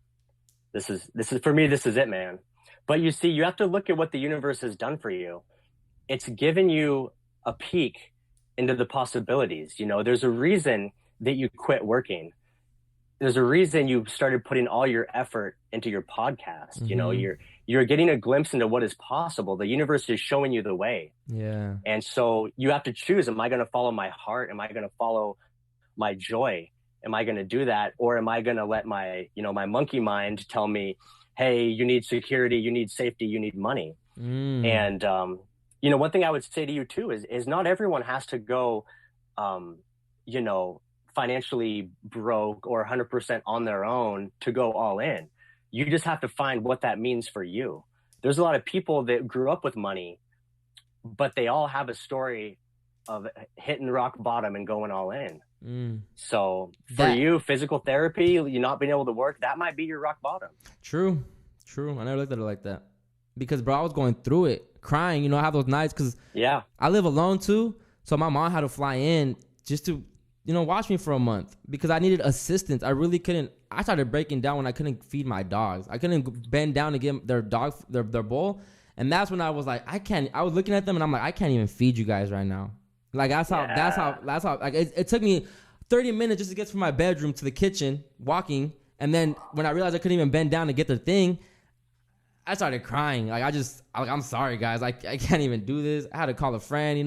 This is for me, this is it, man. But you see, you have to look at what the universe has done for you. It's given you a peek into the possibilities. There's a reason that you quit working. There's a reason you started putting all your effort into your podcast. Mm-hmm. You're getting a glimpse into what is possible. The universe is showing you the way. Yeah. And so you have to choose, am I going to follow my heart? Am I going to follow my joy? Am I going to do that? Or am I going to let my monkey mind tell me, hey, you need security, you need safety, you need money. And, one thing I would say to you too is not everyone has to go, financially broke or 100% on their own to go all in. You just have to find what that means for you. There's a lot of people that grew up with money, but they all have a story of hitting rock bottom and going all in. So for you, physical therapy, you not being able to work, that might be your rock bottom. True. I never looked at it like that. Because, bro, I was going through it, crying, I have those nights because I live alone too. So my mom had to fly in just to, watch me for a month because I needed assistance. I really couldn't. I started breaking down when I couldn't feed my dogs. I couldn't bend down to give their dog their bowl. And that's when I was like, I was looking at them and I'm like, I can't even feed you guys right now. Like that's how like it took me 30 minutes just to get from my bedroom to the kitchen walking. And then when I realized I couldn't even bend down to get their thing, I started crying. Like I'm sorry guys. I can't even do this. I had to call a friend,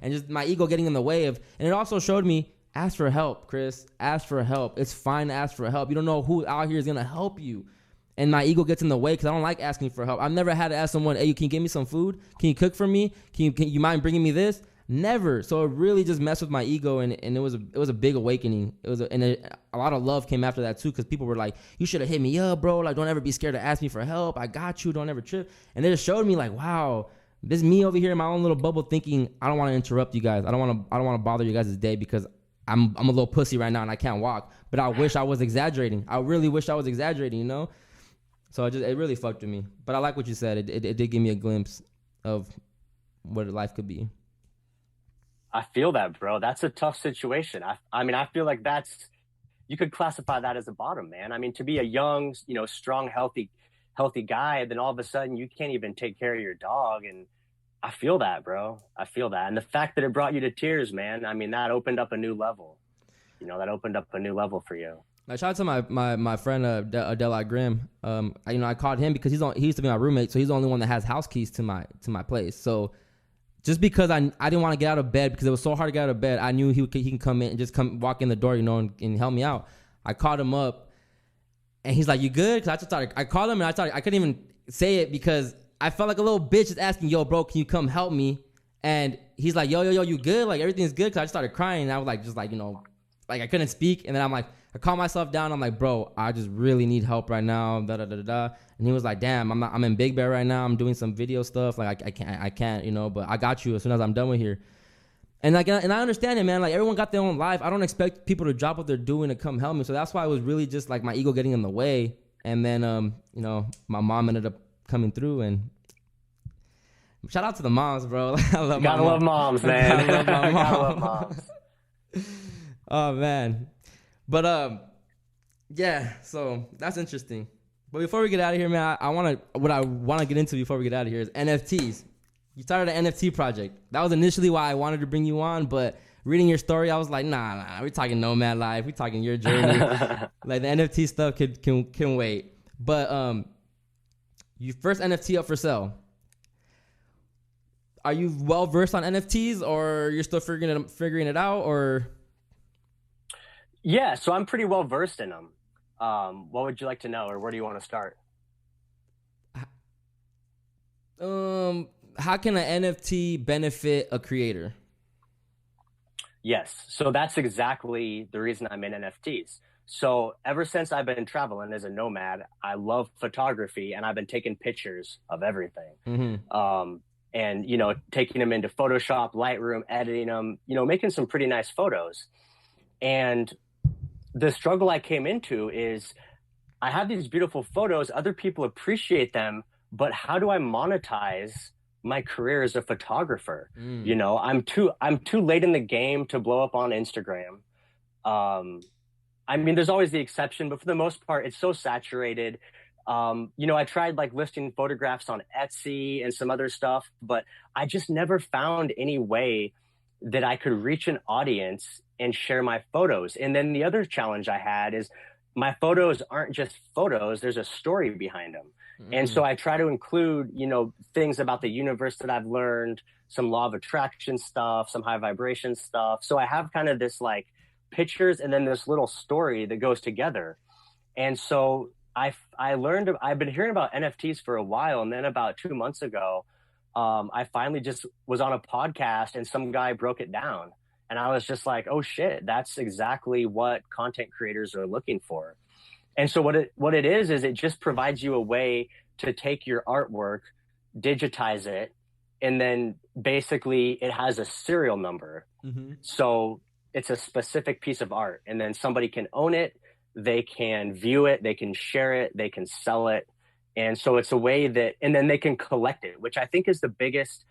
and just my ego getting in the way of, and it also showed me, ask for help, Chris. Ask for help. It's fine to ask for help. You don't know who out here is going to help you. And my ego gets in the way because I don't like asking for help. I've never had to ask someone, hey, can you give me some food? Can you cook for me? Can you mind bringing me this? Never. So it really just messed with my ego, and it was a big awakening. A lot of love came after that too, because people were like, you should have hit me up, bro. Like, don't ever be scared to ask me for help. I got you. Don't ever trip. And they just showed me like, wow, this is me over here in my own little bubble thinking I don't want to interrupt you guys. I don't want to bother you guys' day because I'm a little pussy right now and I can't walk. But I wish I was exaggerating. I really wish I was exaggerating, So it really fucked with me. But I like what you said. It did give me a glimpse of what life could be. I feel that, bro. That's a tough situation. I feel like you could classify that as a bottom, man. I mean, to be a young, strong, healthy healthy guy, then all of a sudden you can't even take care of your dog. And I feel that, bro. I feel that. And the fact that it brought you to tears, man, I mean, that opened up a new level. You know, that opened up a new level for you. Like, shout out to my friend Adela Grimm. I called him because he used to be my roommate, so he's the only one that has house keys to my place. So just because I didn't want to get out of bed because it was so hard to get out of bed, I knew he can come in and just walk in the door, you know, and help me out. I called him up, and he's like, "You good?" Because I called him and I couldn't even say it because I felt like a little bitch just asking, "Yo, bro, can you come help me?" And he's like, "Yo, you good? Like everything's good?" Because I just started crying, and I was like, just like, you know, like I couldn't speak, and then I'm like, I calmed myself down. I'm like, "Bro, I just really need help right now." Da da da da. And he was like, "Damn, I'm in Big Bear right now. I'm doing some video stuff. Like I can't, you know, but I got you as soon as I'm done with here." And I understand it, man. Like everyone got their own life. I don't expect people to drop what they're doing to come help me. So that's why it was really just like my ego getting in the way. And then, you know, my mom ended up coming through, and shout out to the moms, bro. I love Gotta love moms, man. Gotta love moms. Oh man. But yeah, so that's interesting. But before we get out of here, man, what I wanna get into before we get out of here is NFTs. You started an NFT project. That was initially why I wanted to bring you on, but reading your story, I was like, nah, we're talking nomad life, we're talking your journey. Like the NFT stuff can wait. But you first NFT up for sale. Are you well versed on NFTs, or you're still figuring it out, or? Yeah, so I'm pretty well versed in them. What would you like to know, or where do you want to start? How can an NFT benefit a creator? Yes, so that's exactly the reason I'm in NFTs. So ever since I've been traveling as a nomad, I love photography, and I've been taking pictures of everything. Mm-hmm. And, you know, taking them into Photoshop, Lightroom, editing them, you know, making some pretty nice photos. And the struggle I came into is I have these beautiful photos, other people appreciate them, but how do I monetize my career as a photographer? You know, I'm too late in the game to blow up on Instagram. I mean, there's always the exception, but for the most part, it's so saturated. You know, I tried like listing photographs on Etsy and some other stuff, but I just never found any way that I could reach an audience and share my photos. And then the other challenge I had is my photos aren't just photos, there's a story behind them. And so I try to include, you know, things about the universe that I've learned, some law of attraction stuff, some high vibration stuff. So I have kind of this like pictures and then this little story that goes together. And so I learned, I've been hearing about NFTs for a while. And then about 2 months ago, I finally just was on a podcast and some guy broke it down. And I was just like, oh shit, that's exactly what content creators are looking for. And so what it is it just provides you a way to take your artwork, digitize it, and then basically it has a serial number. Mm-hmm. So it's a specific piece of art, and then somebody can own it, they can view it, they can share it, they can sell it. And so it's a way that, and then they can collect it, which I think is the biggest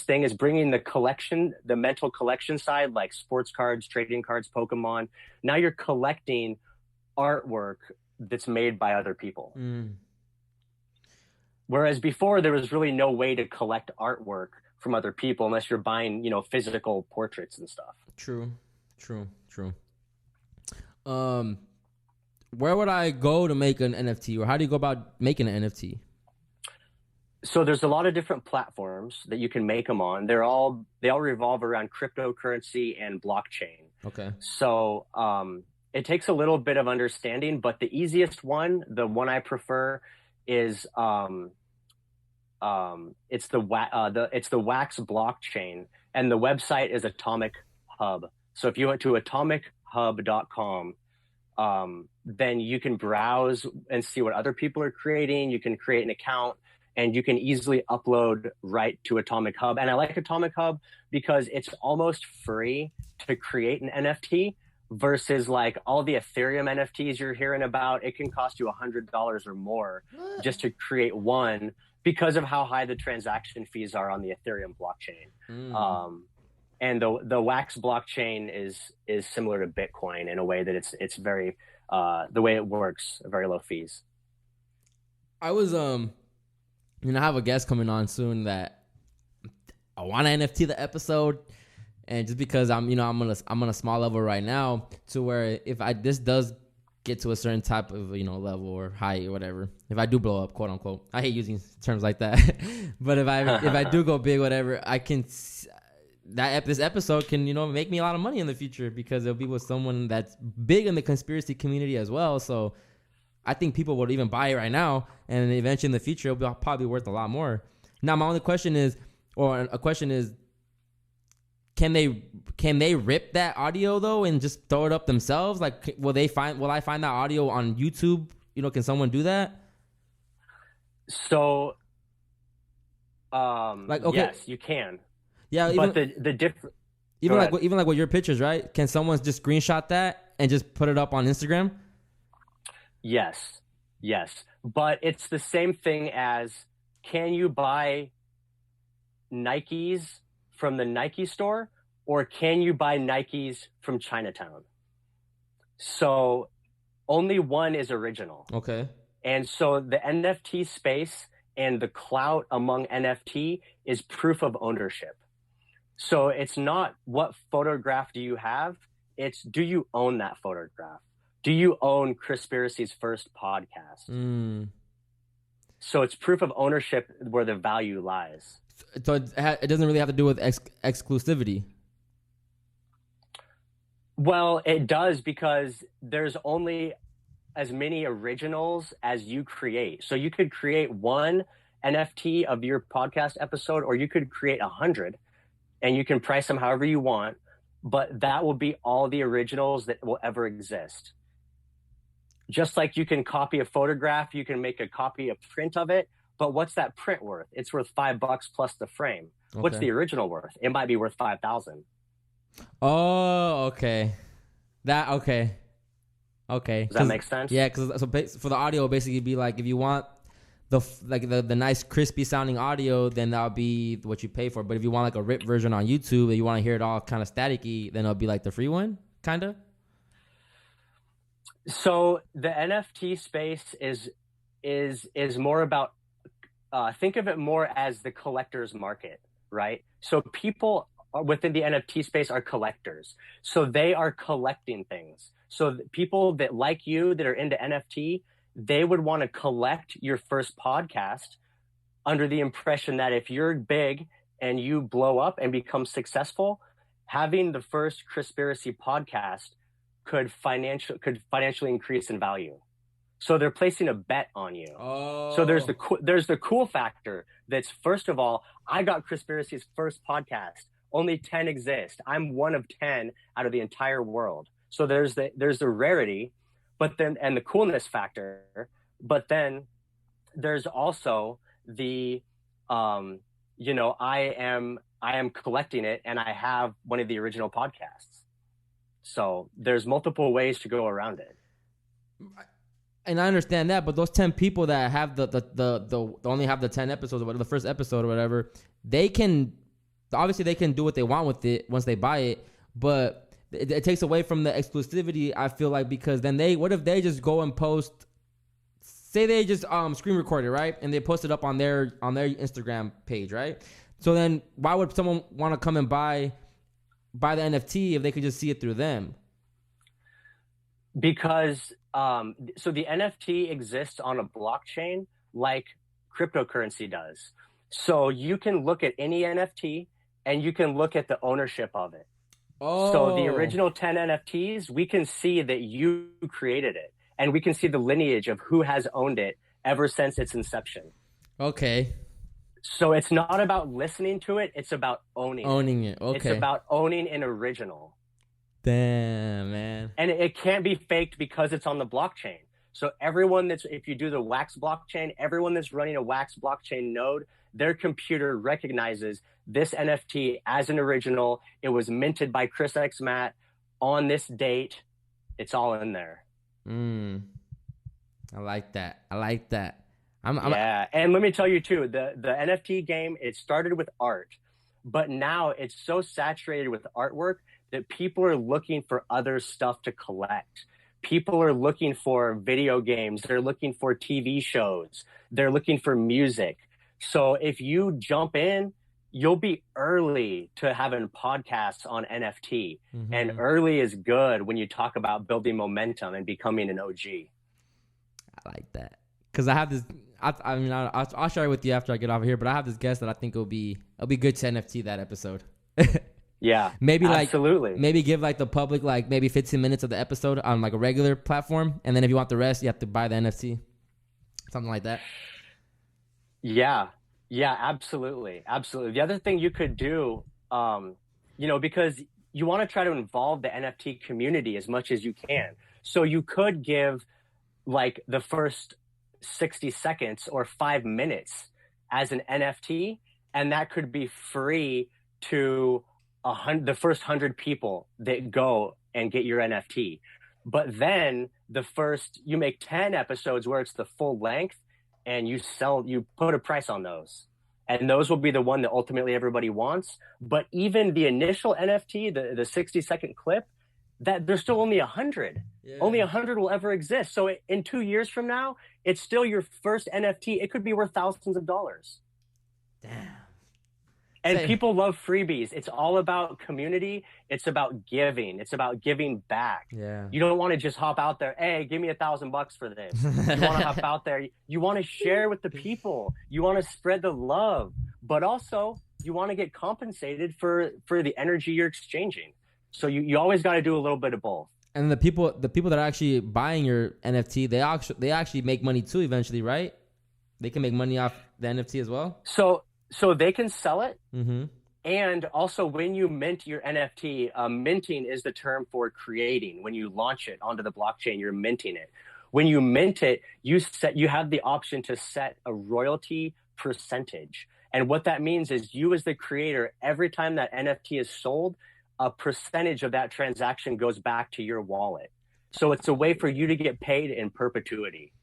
thing, is bringing the collection, the mental collection side, like sports cards, trading cards, Pokemon. Now you're collecting artwork that's made by other people. Whereas before there was really no way to collect artwork from other people unless you're buying, you know, physical portraits and stuff. True. Where would I go to make an NFT, or how do you go about making an NFT? So there's a lot of different platforms that you can make them on. They all revolve around cryptocurrency and blockchain. Okay. So it takes a little bit of understanding, but the easiest one, the one I prefer, is it's the Wax blockchain, and the website is Atomic Hub. So if you went to atomichub.com, then you can browse and see what other people are creating. You can create an account, and you can easily upload right to Atomic Hub. And I like Atomic Hub because it's almost free to create an NFT, versus like all the Ethereum NFTs you're hearing about. It can cost you $100 or more just to create one, because of how high the transaction fees are on the Ethereum blockchain. And the Wax blockchain is similar to Bitcoin in a way that it's very, the way it works, very low fees. I was I have a guest coming on soon that I want to NFT the episode, and just because I'm on a small level right now, to where if this does get to a certain type of level or height or whatever, if I do blow up, quote unquote, I hate using terms like that, but if I do go big, whatever, I can this episode can make me a lot of money in the future, because it'll be with someone that's big in the conspiracy community as well. So I think people would even buy it right now, and eventually in the future it'll be probably worth a lot more. Now my only question is, can they rip that audio though and just throw it up themselves? Like, will I find that audio on YouTube? Can someone do that? So, okay. Yes, you can. Yeah, but the different. Even like with your pictures, right? Can someone just screenshot that and just put it up on Instagram? Yes. But it's the same thing as, can you buy Nikes from the Nike store, or can you buy Nikes from Chinatown? So only one is original. Okay. And so the NFT space and the clout among NFT is proof of ownership. So it's not what photograph do you have, it's do you own that photograph? Do you own CHRISPIRACY's first podcast? So it's proof of ownership where the value lies. So it doesn't really have to do with exclusivity. Well, it does, because there's only as many originals as you create. So you could create one NFT of your podcast episode, or you could create 100, and you can price them however you want, but that will be all the originals that will ever exist. Just like you can copy a photograph, you can make a copy, a print of it, but what's that print worth? It's worth $5 plus the frame. Okay. What's the original worth? It might be worth 5,000. Oh, okay. Okay. Does that make sense? Yeah, because for the audio, basically be like, if you want the nice crispy sounding audio, then that'll be what you pay for. But if you want like a ripped version on YouTube and you want to hear it all kind of staticky, then it'll be like the free one, kind of. So the NFT space is more about, think of it more as the collector's market, right? So people within the NFT space are collectors. So they are collecting things. So people that like you that are into NFT, they would want to collect your first podcast under the impression that if you're big and you blow up and become successful, having the first CHRISPIRACY podcast could financially increase in value. So they're placing a bet on you. Oh. So there's the cool factor. That's, first of all, I got CHRISPIRACY's first podcast. Only 10 exist. I'm one of 10 out of the entire world. So there's the rarity, but then, and the coolness factor, but then there's also the I am collecting it, and I have one of the original podcasts. So there's multiple ways to go around it. And I understand that, but those 10 people that have the only have the 10 episodes or whatever, the first episode or whatever, they can do what they want with it once they buy it, but it takes away from the exclusivity, I feel like, because then what if they just go and post, say they just screen record it, right? And they post it up on their Instagram page, right? So then why would someone want to come and buy the NFT if they could just see it through them? Because so the NFT exists on a blockchain like cryptocurrency does. So you can look at any NFT and you can look at the ownership of it. Oh. So the original 10 NFTs, we can see that you created it, and we can see the lineage of who has owned it ever since its inception. Okay. So it's not about listening to it, it's about owning it. Okay. It's about owning an original. Damn, man. And it can't be faked because it's on the blockchain. So if you do the Wax blockchain, everyone that's running a Wax blockchain node, their computer recognizes this NFT as an original. It was minted by Chris X Matt on this date. It's all in there. I like that. Yeah, and let me tell you too, the NFT game, it started with art, but now it's so saturated with artwork that people are looking for other stuff to collect. people are looking for video games, they're looking for TV shows, they're looking for music. So if you jump in, you'll be early to having podcasts on NFT. Mm-hmm. And early is good when you talk about building momentum and becoming an OG. I like that. Because I have this, I'll share it with you after I get off of here, but I have this guest that I think it'll be good to NFT that episode. Yeah, maybe absolutely. Maybe give like the public like maybe 15 minutes of the episode on like a regular platform, and then if you want the rest, you have to buy the NFT, something like that. Yeah, absolutely. The other thing you could do, because you want to try to involve the NFT community as much as you can. So you could give like the first 60 seconds or 5 minutes as an NFT, and that could be free to the first 100 people that go and get your NFT. But then you make 10 episodes where it's the full length, and you put a price on those, and those will be the one that ultimately everybody wants. But even the initial NFT, the 60-second clip, that there's still only 100. Yeah. Only 100 will ever exist. So in 2 years from now, it's still your first NFT. It could be worth thousands of dollars. Damn. And people love freebies. It's all about community. It's about giving. It's about giving back. Yeah. You don't want to just hop out there. Hey, give me $1,000 for this. You want to hop out there. You want to share with the people. You want to spread the love, but also you want to get compensated for the energy you're exchanging. So you always got to do a little bit of both. And the people that are actually buying your NFT, they actually make money too eventually, right? They can make money off the NFT as well. So they can sell it. Mm-hmm. And also when you mint your NFT, minting is the term for creating. When you launch it onto the blockchain, you're minting it. When you mint it, you have the option to set a royalty percentage. And what that means is you as the creator, every time that NFT is sold, a percentage of that transaction goes back to your wallet. So it's a way for you to get paid in perpetuity.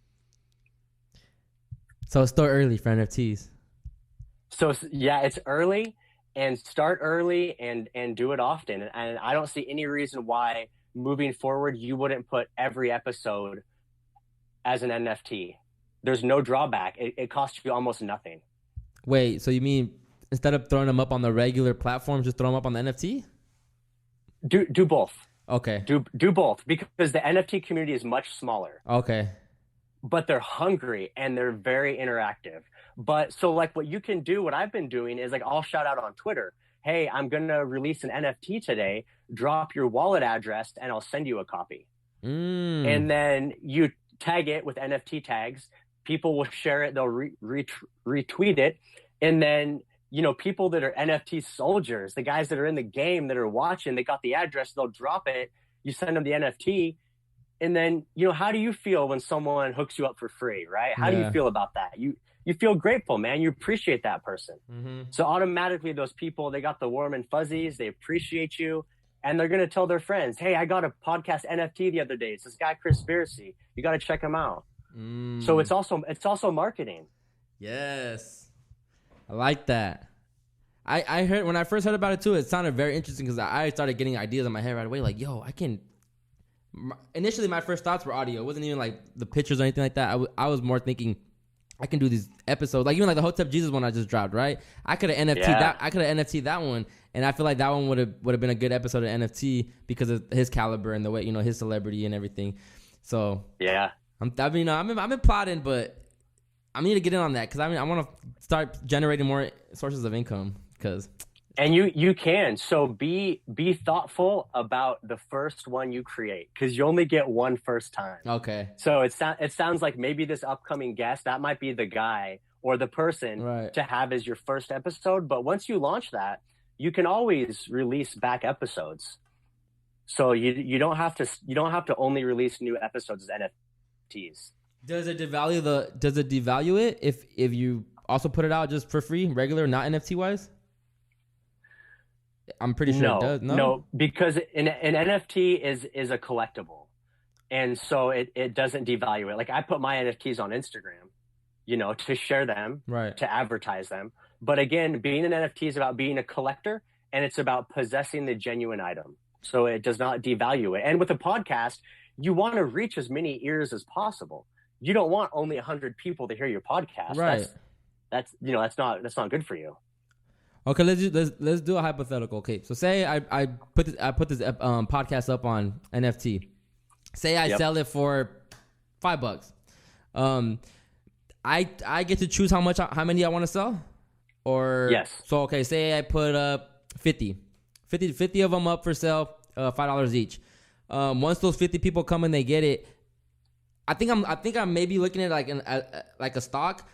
So it's still early for NFTs. So yeah, it's early, and start early and do it often. And I don't see any reason why moving forward you wouldn't put every episode as an NFT. There's no drawback. It costs you almost nothing. Wait, so you mean instead of throwing them up on the regular platforms, just throw them up on the NFT? Do both. Okay. Do both, because the NFT community is much smaller. Okay. But they're hungry and they're very interactive. But so like what you can do, what I've been doing is like I'll shout out on Twitter, hey, I'm going to release an NFT today. Drop your wallet address and I'll send you a copy. And then you tag it with NFT tags. People will share it. They'll retweet it. And then, people that are NFT soldiers, the guys that are in the game that are watching, they got the address, they'll drop it. You send them the NFT. And then, how do you feel when someone hooks you up for free, right? How do you feel about that? You feel grateful, man. You appreciate that person. Mm-hmm. So automatically those people, they got the warm and fuzzies. They appreciate you. And they're going to tell their friends, hey, I got a podcast NFT the other day. It's this guy, CHRISPIRACY. You got to check him out. So it's also marketing. Yes. I like that. I heard, when I first heard about it too, it sounded very interesting because I started getting ideas in my head right away. Like, yo, initially my first thoughts were audio. It wasn't even like the pictures or anything like that. I was more thinking I can do these episodes, like even like the Hotep Jesus one I just dropped, right? I could have NFT'd that. I could have NFT'd that one, and I feel like that one would have been a good episode of NFT because of his caliber and the way his celebrity and everything. So yeah, I've been plotting, but I need to get in on that because I want to start generating more sources of income because. And you can. So be thoughtful about the first one you create, because you only get one first time. Okay. So it sounds like maybe this upcoming guest, that might be the guy or the person to have as your first episode. But once you launch that, you can always release back episodes. So you don't have to only release new episodes as NFTs. Does it devalue it if you also put it out just for free, regular, not NFT wise? I'm pretty sure it does. No, because an NFT is a collectible. And so it doesn't devalue it. Like I put my NFTs on Instagram, to share them, to advertise them. But again, being an NFT is about being a collector, and it's about possessing the genuine item. So it does not devalue it. And with a podcast, you want to reach as many ears as possible. You don't want only 100 people to hear your podcast. Right. That's not good for you. Okay, let's do a hypothetical. Okay, so say I put this podcast up on NFT. Say I sell it for $5. I get to choose how many I want to sell, or yes. So okay, say I put up 50 of them up for sale, $5 each. Once those 50 people come and they get it, I think I'm maybe looking at it like a stock.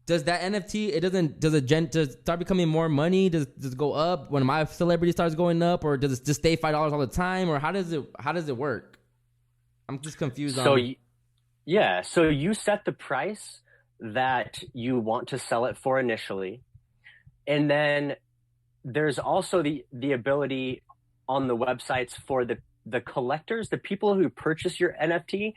Does that NFT does it start becoming more money? Does it go up when my celebrity starts going up, or does it just stay $5 all the time, or how does it work? I'm just confused. So you set the price that you want to sell it for initially, and then there's also the ability on the websites for the collectors, the people who purchase your NFT.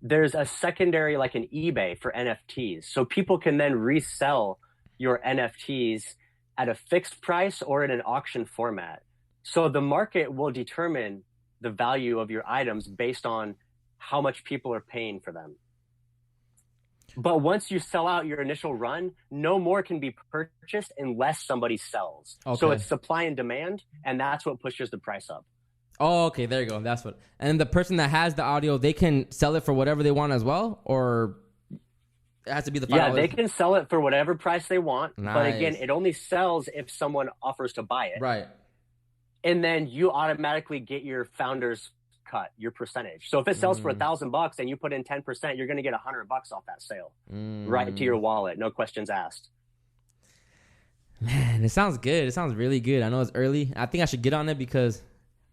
There's a secondary, like an eBay for NFTs. So people can then resell your NFTs at a fixed price or in an auction format. So the market will determine the value of your items based on how much people are paying for them. But once you sell out your initial run, no more can be purchased unless somebody sells. Okay. So it's supply and demand, and that's what pushes the price up. Oh, okay, there you go. That's what. And the person that has the audio, they can sell it for whatever they want as well, or it has to be the $5? Yeah, they can sell it for whatever price they want. Nice. But again, it only sells if someone offers to buy it. Right. And then you automatically get your founder's cut, your percentage. So if it sells for $1,000 and you put in 10%, you're going to get $100 off that sale, right to your wallet, no questions asked. Man, it sounds good. It sounds really good. I know it's early. I think I should get on it because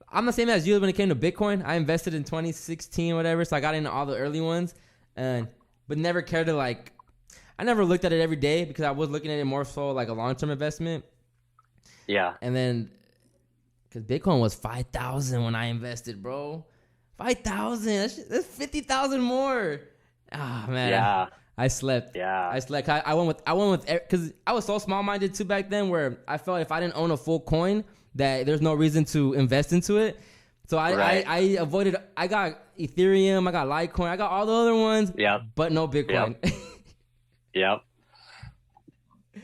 I'm the same as you when it came to Bitcoin. I invested in 2016, whatever, so I got into all the early ones, but never cared to I never looked at it every day because I was looking at it more so like a long-term investment. Yeah. And then, because Bitcoin was 5,000 when I invested, bro. 5,000. That's 50,000 more. Ah, man. Yeah. I slept. Yeah. I slept. I went with because I was so small-minded too back then, where I felt if I didn't own a full coin, that there's no reason to invest into it. So I avoided. I got Ethereum, I got Litecoin, I got all the other ones. Yeah. But no Bitcoin. Yep.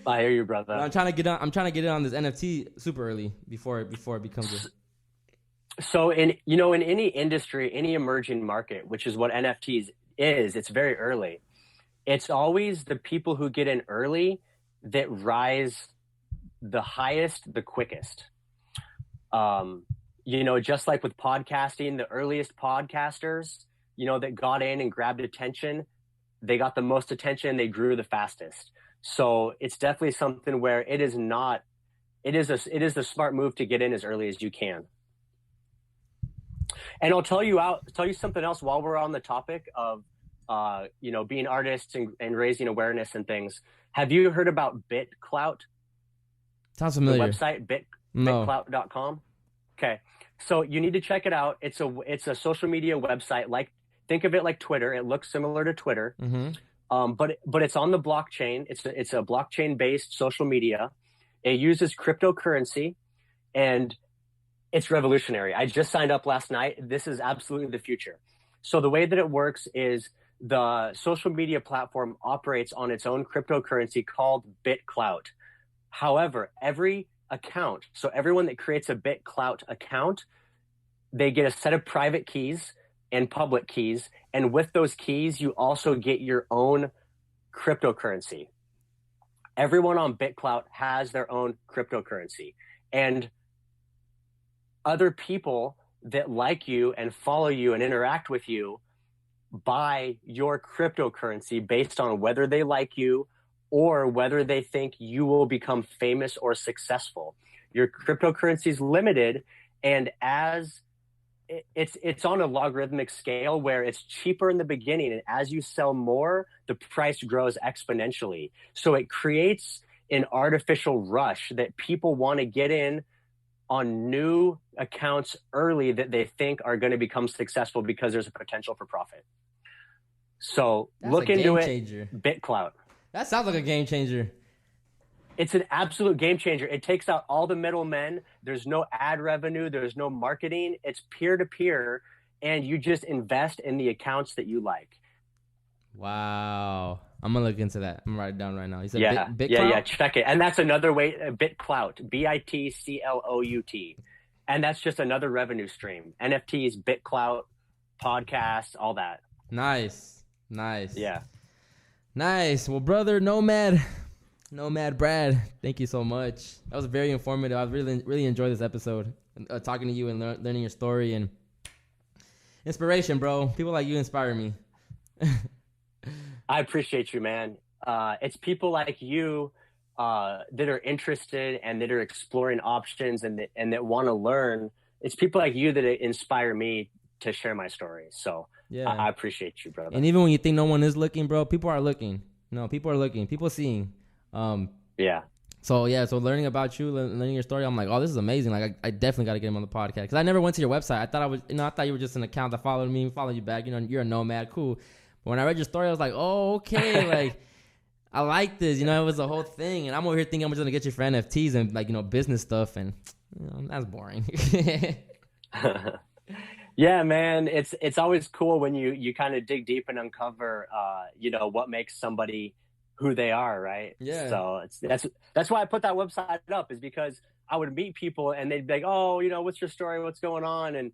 I hear you, brother. I'm trying to get it on this NFT super early before it becomes a... So in any industry, any emerging market, which is what NFTs is, it's very early. It's always the people who get in early that rise the highest, the quickest. Just like with podcasting, the earliest podcasters, that got in and grabbed attention, they got the most attention, they grew the fastest. So it's definitely something where it is the smart move to get in as early as you can. And I'll tell you something else while we're on the topic of, being artists and raising awareness and things. Have you heard about BitClout? Sounds familiar. The website, bitclout.com. Okay. So you need to check it out. It's a social media website. Think of it like Twitter. It looks similar to Twitter. Mm-hmm. But it's on the blockchain. It's a blockchain based social media. It uses cryptocurrency, and it's revolutionary. I just signed up last night. This is absolutely the future. So the way that it works is the social media platform operates on its own cryptocurrency called BitClout. However, every account, so everyone that creates a BitClout account, they get a set of private keys and public keys. And with those keys, you also get your own cryptocurrency. Everyone on BitClout has their own cryptocurrency. And other people that like you and follow you and interact with you buy your cryptocurrency based on whether they like you or whether they think you will become famous or successful. Your cryptocurrency is limited, and as it's on a logarithmic scale where it's cheaper in the beginning, and as you sell more, the price grows exponentially. So it creates an artificial rush that people want to get in on new accounts early that they think are going to become successful because there's a potential for profit. So look into it. BitClout. That sounds like a game changer. It's an absolute game changer. It takes out all the middlemen. There's no ad revenue. There's no marketing. It's peer to peer. and you just invest in the accounts that you like. Wow. I'm gonna look into that. I'm gonna write it down right now. You said Yeah, BitClout? yeah, check it. And that's another way, BitClout, BITCLOUT. And that's just another revenue stream. NFTs, BitClout, podcasts, all that. Nice. Yeah. Nice. Well, brother, Nomad Brad, thank you so much. That was very informative. I really enjoyed this episode, talking to you and learning your story and inspiration, bro. People like you inspire me. I appreciate you, man. It's people like you that are interested and that are exploring options and that want to learn. It's people like you that inspire me to share my story. So yeah, I appreciate you, brother. And even when you think no one is looking, bro, people are looking. No, people are looking. People seeing. Yeah. So learning about you, learning your story, I'm like, oh, this is amazing. Like, I definitely got to get him on the podcast because I never went to your website. I thought you were just an account that followed me, followed you back. You know, you're a nomad, cool. But when I read your story, I was like, oh, okay, like I like this. You know, it was a whole thing, and I'm over here thinking I'm just gonna get you for NFTs and like business stuff, and that's boring. Yeah, man, it's always cool when you kind of dig deep and uncover, what makes somebody who they are, right? Yeah. So that's why I put that website up, is because I would meet people and they'd be like, oh, what's your story? What's going on? And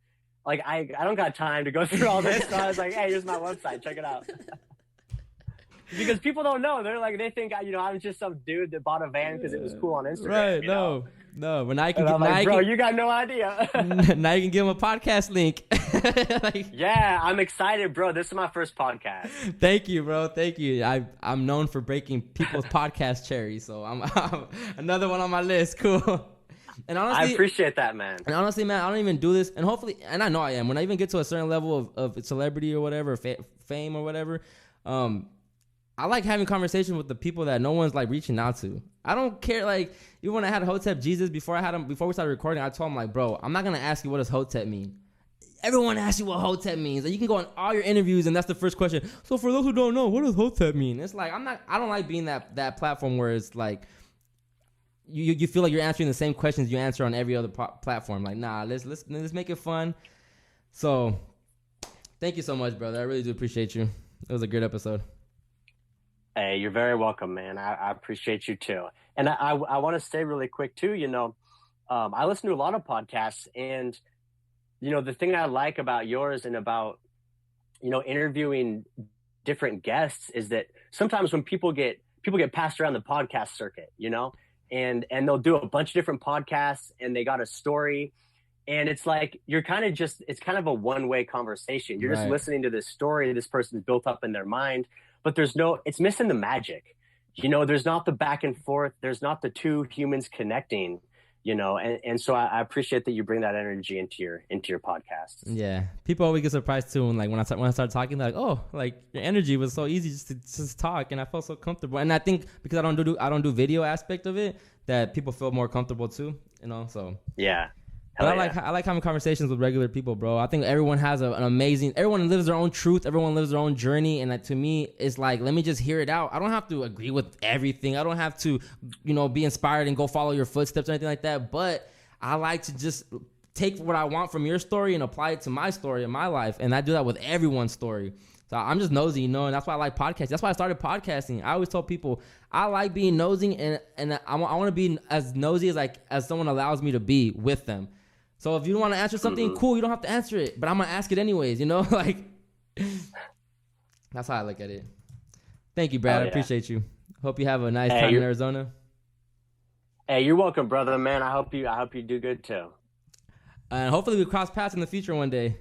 like, I don't got time to go through all this. So I was like, hey, here's my website. Check it out. Because people don't know. They're like, they think, I was just some dude that bought a van because it was cool on Instagram. Right. No. But now you can bro, you got no idea. Now you can give him a podcast link. Yeah, I'm excited, bro. This is my first podcast. Thank you, bro. Thank you. I'm known for breaking people's podcast cherries. So I'm another one on my list. Cool. And honestly, I appreciate that, man. And honestly, man, I don't even do this. And hopefully, and I know I am. When I even get to a certain level of celebrity or whatever, fame or whatever, I like having conversations with the people that no one's like reaching out to. I don't care. Like, even when I had Hotep Jesus, before we started recording, I told him, like, bro, I'm not going to ask you what does Hotep mean. Everyone asks you what Hotep means. And you can go on all your interviews and that's the first question. So for those who don't know, what does Hotep mean? It's like, I don't like being that platform where it's like, you feel like you're answering the same questions you answer on every other platform. Like, nah, let's make it fun. So thank you so much, brother. I really do appreciate you. It was a great episode. Hey, you're very welcome, man. I appreciate you too. And I want to say really quick too, I listen to a lot of podcasts, and, the thing I like about yours and about, interviewing different guests is that sometimes when people get passed around the podcast circuit, and they'll do a bunch of different podcasts and they got a story, and it's like, it's kind of a one-way conversation. You're just listening to this story this person's built up in their mind. But it's missing the magic, there's not the back and forth. There's not the two humans connecting, and so I appreciate that you bring that energy into your podcast. Yeah. People always get surprised too. And like when I start talking, they're like, oh, like your energy was so easy just to talk. And I felt so comfortable. And I think because I don't do video aspect of it, that people feel more comfortable too, so. Yeah. But I like having conversations with regular people, bro. I think everyone has an amazing. Everyone lives their own truth. Everyone lives their own journey, and to me, it's like, let me just hear it out. I don't have to agree with everything. I don't have to, be inspired and go follow your footsteps or anything like that. But I like to just take what I want from your story and apply it to my story in my life, and I do that with everyone's story. So I'm just nosy, and that's why I like podcasting. That's why I started podcasting. I always tell people I like being nosy, and I want to be as nosy as someone allows me to be with them. So if you don't want to answer something, cool, you don't have to answer it. But I'm going to ask it anyways, like, that's how I look at it. Thank you, Brad. I appreciate you. Hope you have a nice time in Arizona. Hey, you're welcome, brother, man. I hope you do good too. And hopefully we cross paths in the future one day.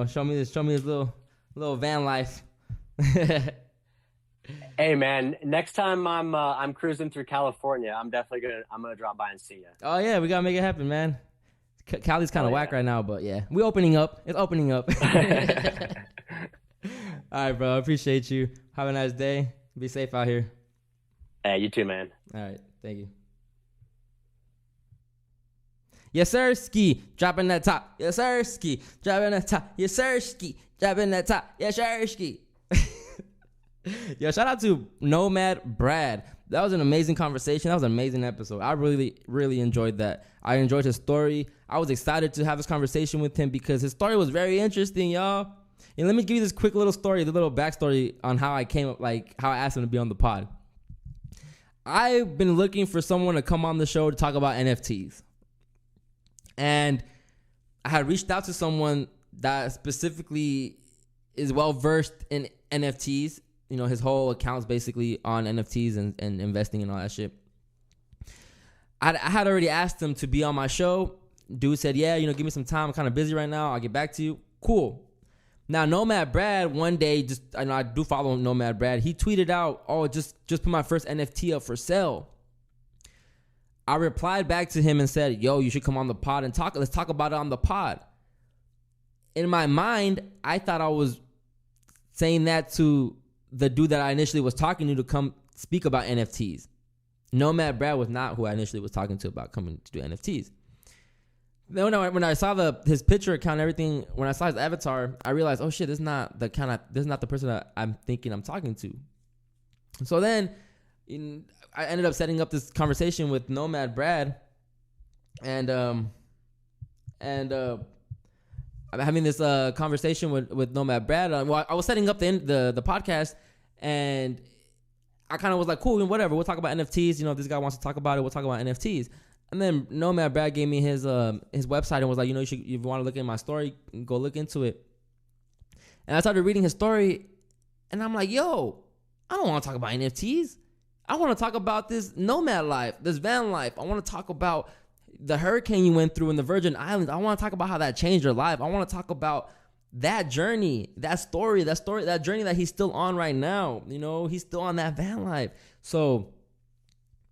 Show me this little van life. Hey, man, next time I'm cruising through California, I'm gonna drop by and see you. Oh yeah, we got to make it happen, man. Cali's kind of whack right now, but yeah, we're opening up. It's opening up. All right, bro. I appreciate you. Have a nice day. Be safe out here. Hey, you too, man. All right. Thank you. Yes, sir, ski. Dropping that top. Yes, sir, ski. Dropping that top. Yes, sir, ski. Dropping that top. Yes, sir, ski. Yo, shout out to Nomad Brad. That was an amazing conversation. That was an amazing episode. I really, really enjoyed that. I enjoyed his story. I was excited to have this conversation with him because his story was very interesting, y'all. And let me give you this quick little story, the little backstory on how I came up, like how I asked him to be on the pod. I've been looking for someone to come on the show to talk about NFTs. And I had reached out to someone that specifically is well versed in NFTs. You know, his whole account's basically on NFTs and investing and all that shit. I had already asked him to be on my show. Dude said, yeah, give me some time. I'm kind of busy right now. I'll get back to you. Cool. Now, Nomad Brad, one day, I know I do follow Nomad Brad. He tweeted out, just put my first NFT up for sale. I replied back to him and said, yo, you should come on the pod and talk. Let's talk about it on the pod. In my mind, I thought I was saying that to the dude that I initially was talking to come speak about NFTs. Nomad Brad was not who I initially was talking to about coming to do NFTs. Then when I saw his picture account and everything, when I saw his avatar, I realized, oh shit, this is not the person that I'm thinking I'm talking to. So then I ended up setting up this conversation with Nomad Brad, and I'm having this conversation with Nomad Brad. Well, I was setting up the podcast, and I kind of was like, cool, whatever. We'll talk about NFTs. If this guy wants to talk about it, we'll talk about NFTs. And then Nomad Brad gave me his website and was like, if you want to look at my story, go look into it. And I started reading his story, and I'm like, yo, I don't want to talk about NFTs. I want to talk about this nomad life, this van life. I want to talk about the hurricane you went through in the Virgin Islands. I want to talk about how that changed your life. I want to talk about that journey, that journey that he's still on right now. He's still on that van life. So,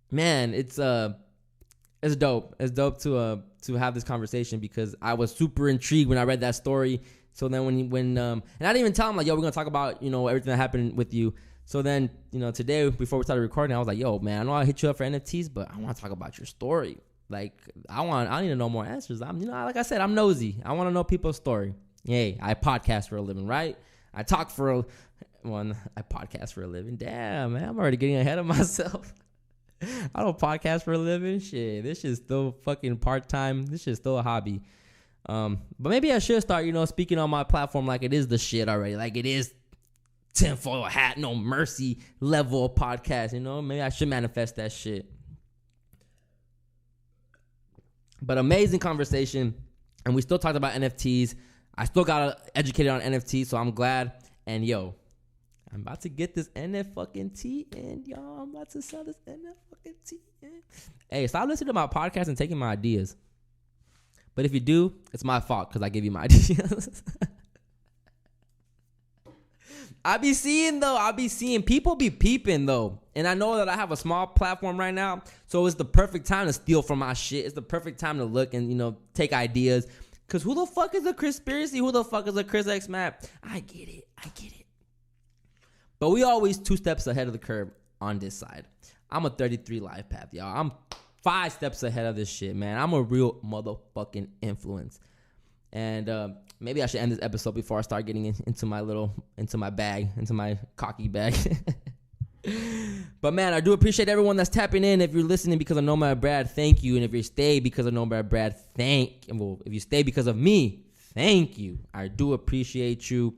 man, it's dope. It's dope to have this conversation because I was super intrigued when I read that story. So then when and I didn't even tell him like, yo, we're gonna talk about everything that happened with you. So then today before we started recording, I was like, yo, man, I know I hit you up for NFTs, but I want to talk about your story. Like I need to know more answers. Like I said, I'm nosy. I want to know people's story. Hey, I podcast for a living, right? I talk I podcast for a living. Damn, man, I'm already getting ahead of myself. I don't podcast for a living. Shit, this shit's still fucking part-time. This shit's still a hobby. But maybe I should start, speaking on my platform like it is the shit already. Like it is tinfoil hat, no mercy level podcast, Maybe I should manifest that shit. But amazing conversation. And we still talked about NFTs. I still got educated on NFTs, so I'm glad. And yo, I'm about to get this NFT in, y'all. I'm about to sell this NFT in. Hey, stop listening to my podcast and taking my ideas. But if you do, it's my fault because I gave you my ideas. I be seeing people be peeping though. And I know that I have a small platform right now, so it's the perfect time to steal from my shit. It's the perfect time to look and, take ideas. Because who the fuck is a CHRISPIRACY? Who the fuck is a Chris X Map? I get it. But we always 2 steps ahead of the curve on this side. I'm a 33 life path, y'all. I'm 5 steps ahead of this shit, man. I'm a real motherfucking influence. And maybe I should end this episode before I start getting into my cocky bag. But man, I do appreciate everyone that's tapping in. If you're listening because of Nomad Brad, thank you. And if you stay because of Nomad Brad, if you stay because of me, thank you. I do appreciate you.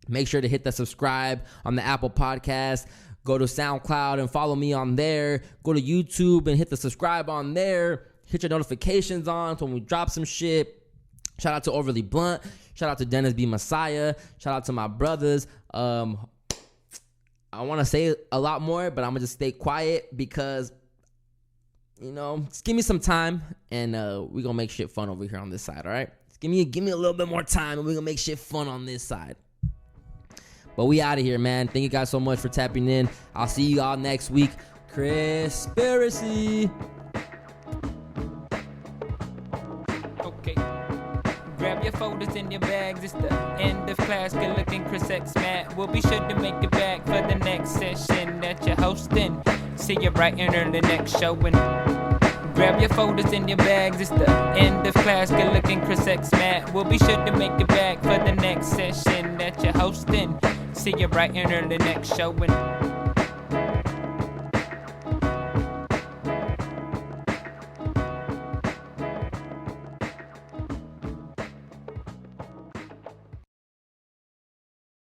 Make sure to hit the subscribe on the Apple Podcast. Go to SoundCloud and follow me on there. Go to YouTube and hit the subscribe on there. Hit your notifications on so when we drop some shit. Shout out to Overly Blunt. Shout out to Dennis B. Messiah. Shout out to my brothers. I want to say a lot more, but I'm going to just stay quiet because, just give me some time and we're going to make shit fun over here on this side, all right? Just give me a little bit more time and we're going to make shit fun on this side. But we out of here, man. Thank you guys so much for tapping in. I'll see you all next week. CHRISPIRACY. Okay. Grab your folders in your bags. It's the end of class. Good looking Chris X Matt. We'll be sure to make it back for the next session that you're hosting. See you bright and early next showing. Grab your folders in your bags. It's the end of class. Good looking Chris X Matt. We'll be sure to make it back for the next session that you're hosting. See you bright and early next showing.